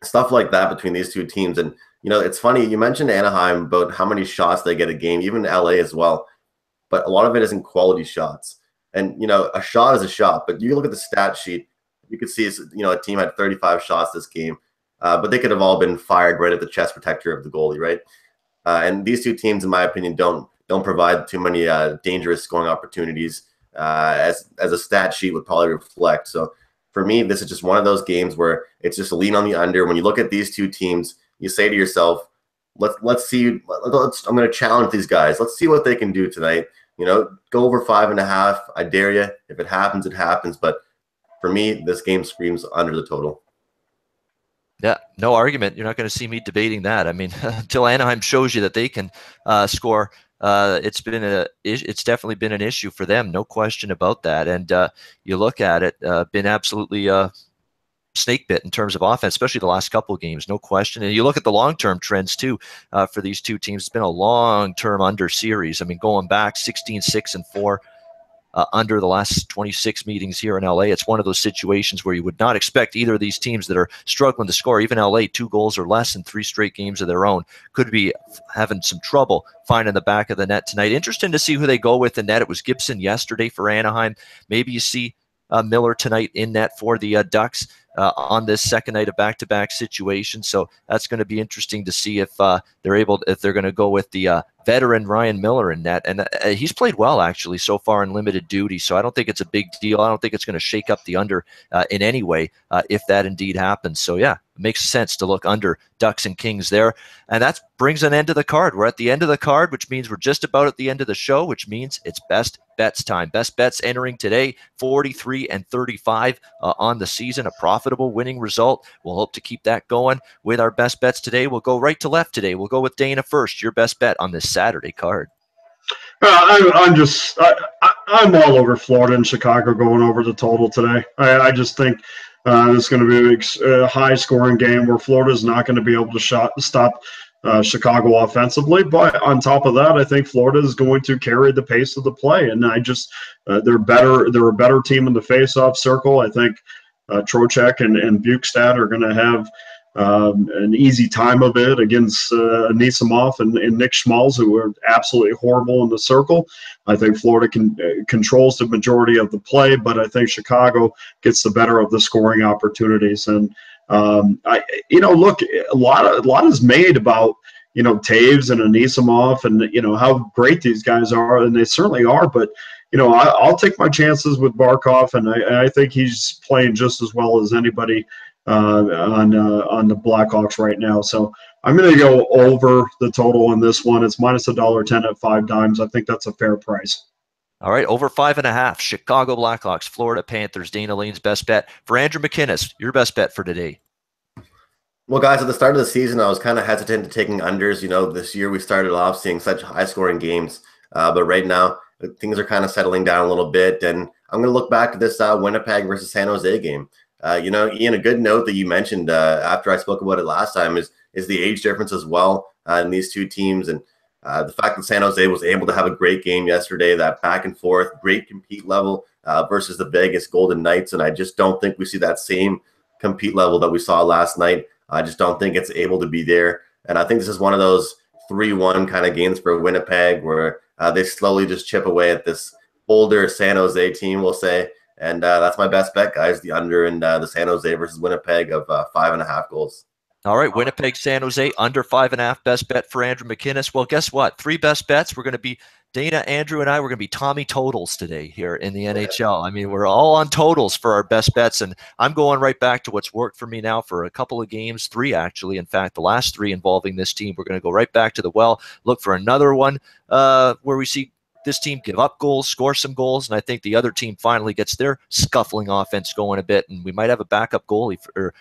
stuff like that between these two teams. And, it's funny, you mentioned Anaheim about how many shots they get a game, even LA as well. But a lot of it isn't quality shots. And, a shot is a shot. But you look at the stat sheet, you could see, a team had 35 shots this game. But they could have all been fired right at the chest protector of the goalie, right? And these two teams, in my opinion, don't provide too many dangerous scoring opportunities as a stat sheet would probably reflect. So for me, this is just one of those games where it's just a lean on the under. When you look at these two teams, you say to yourself, let's see. I'm going to challenge these guys. Let's see what they can do tonight. Go over 5.5. I dare you. If it happens, it happens. But for me, this game screams under the total. Yeah, no argument. You're not going to see me debating that. I mean, until Anaheim shows you that they can score, it's definitely been an issue for them. No question about that. And you look at it, been absolutely snake bit in terms of offense, especially the last couple of games, no question. And you look at the long-term trends too for these two teams. It's been a long-term under series. I mean, going back 16-6-4 under the last 26 meetings here in LA. It's one of those situations where you would not expect either of these teams that are struggling to score, even LA, 2 goals or less in 3 straight games of their own, could be having some trouble finding the back of the net tonight. Interesting to see who they go with in net. It was Gibson yesterday for Anaheim. Maybe you see Miller tonight in net for the Ducks on this second night of back-to-back situation. So that's going to be interesting to see if they're going to go with the veteran Ryan Miller in net. And he's played well, actually, so far in limited duty. So I don't think it's a big deal. I don't think it's going to shake up the under in any way if that indeed happens. So, yeah, it makes sense to look under Ducks and Kings there. And that brings an end to the card. We're at the end of the card, which means we're just about at the end of the show, which means it's best bets time. Best bets entering today, 43-35 on the season, a profitable winning result. We'll hope to keep that going with our best bets today. We'll go right to left today. We'll go with Dana first. Your best bet on this Saturday card. I'm all over Florida and Chicago going over the total today. I just think it's going to be a high-scoring game where Florida's not going to be able to stop Chicago offensively. But on top of that, I think Florida is going to carry the pace of the play, and they're better. They're a better team in the face-off circle. I think Trocheck and Bukestad are going to have an easy time of it against Anisimov and Nick Schmalz, who are absolutely horrible in the circle. I think Florida controls the majority of the play, but I think Chicago gets the better of the scoring opportunities. And look, a lot is made about Taves and Anisimov and how great these guys are, and they certainly are. But I'll take my chances with Barkov, and I think he's playing just as well as anybody on the Blackhawks right now. So I'm going to go over the total in this one. It's minus $1.10 at 5 dimes. I think that's a fair price. All right, over 5.5. Chicago Blackhawks, Florida Panthers. Dana Lane's best bet. For Andrew McInnes, your best bet for today. Well, guys, at the start of the season, I was kind of hesitant to taking unders. This year we started off seeing such high-scoring games. But right now, things are kind of settling down a little bit. And I'm going to look back at this Winnipeg versus San Jose game. Ian, a good note that you mentioned after I spoke about it last time is the age difference as well in these two teams. And the fact that San Jose was able to have a great game yesterday, that back and forth, great compete level versus the Vegas Golden Knights. And I just don't think we see that same compete level that we saw last night. I just don't think it's able to be there. And I think this is one of those 3-1 kind of games for Winnipeg where they slowly just chip away at this older San Jose team, we'll say. And that's my best bet, guys. The under in the San Jose versus Winnipeg of 5.5 goals. All right, Winnipeg, San Jose, under 5.5, best bet for Andrew McKinnis. Well, guess what? 3 best bets. We're going to be, Dana, Andrew, and I, we're going to be Tommy Totals today here in the NHL. I mean, we're all on totals for our best bets, and I'm going right back to what's worked for me now for a couple of games, 3 actually. In fact, the last 3 involving this team. We're going to go right back to the well, look for another one where we see this team give up goals, score some goals, and I think the other team finally gets their scuffling offense going a bit, and we might have a backup goalie for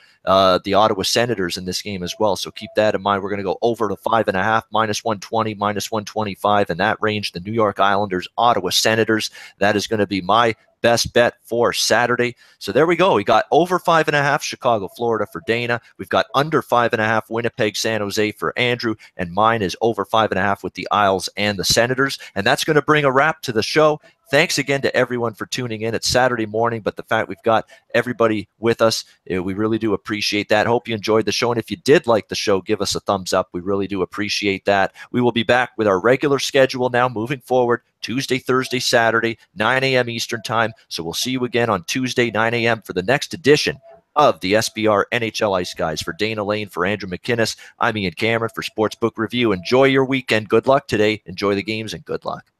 the Ottawa Senators in this game as well. So keep that in mind. We're going to go over to 5.5, minus 120, minus 125, in that range. The New York Islanders, Ottawa Senators. That is going to be my best bet for Saturday. So there we go. We got over 5.5 Chicago, Florida for Dana. We've got under 5.5 Winnipeg, San Jose for Andrew, and mine is over 5.5 with the Isles and the Senators. And that's going to bring a wrap to the show. Thanks again to everyone for tuning in. It's Saturday morning, but the fact we've got everybody with us, we really do appreciate that. Hope you enjoyed the show. And if you did like the show, give us a thumbs up. We really do appreciate that. We will be back with our regular schedule now moving forward, Tuesday, Thursday, Saturday, 9 a.m. Eastern time. So we'll see you again on Tuesday, 9 a.m. for the next edition of the SBR NHL Ice Guys. For Dana Lane, for Andrew McKinnis, I'm Ian Cameron for Sportsbook Review. Enjoy your weekend. Good luck today. Enjoy the games and good luck.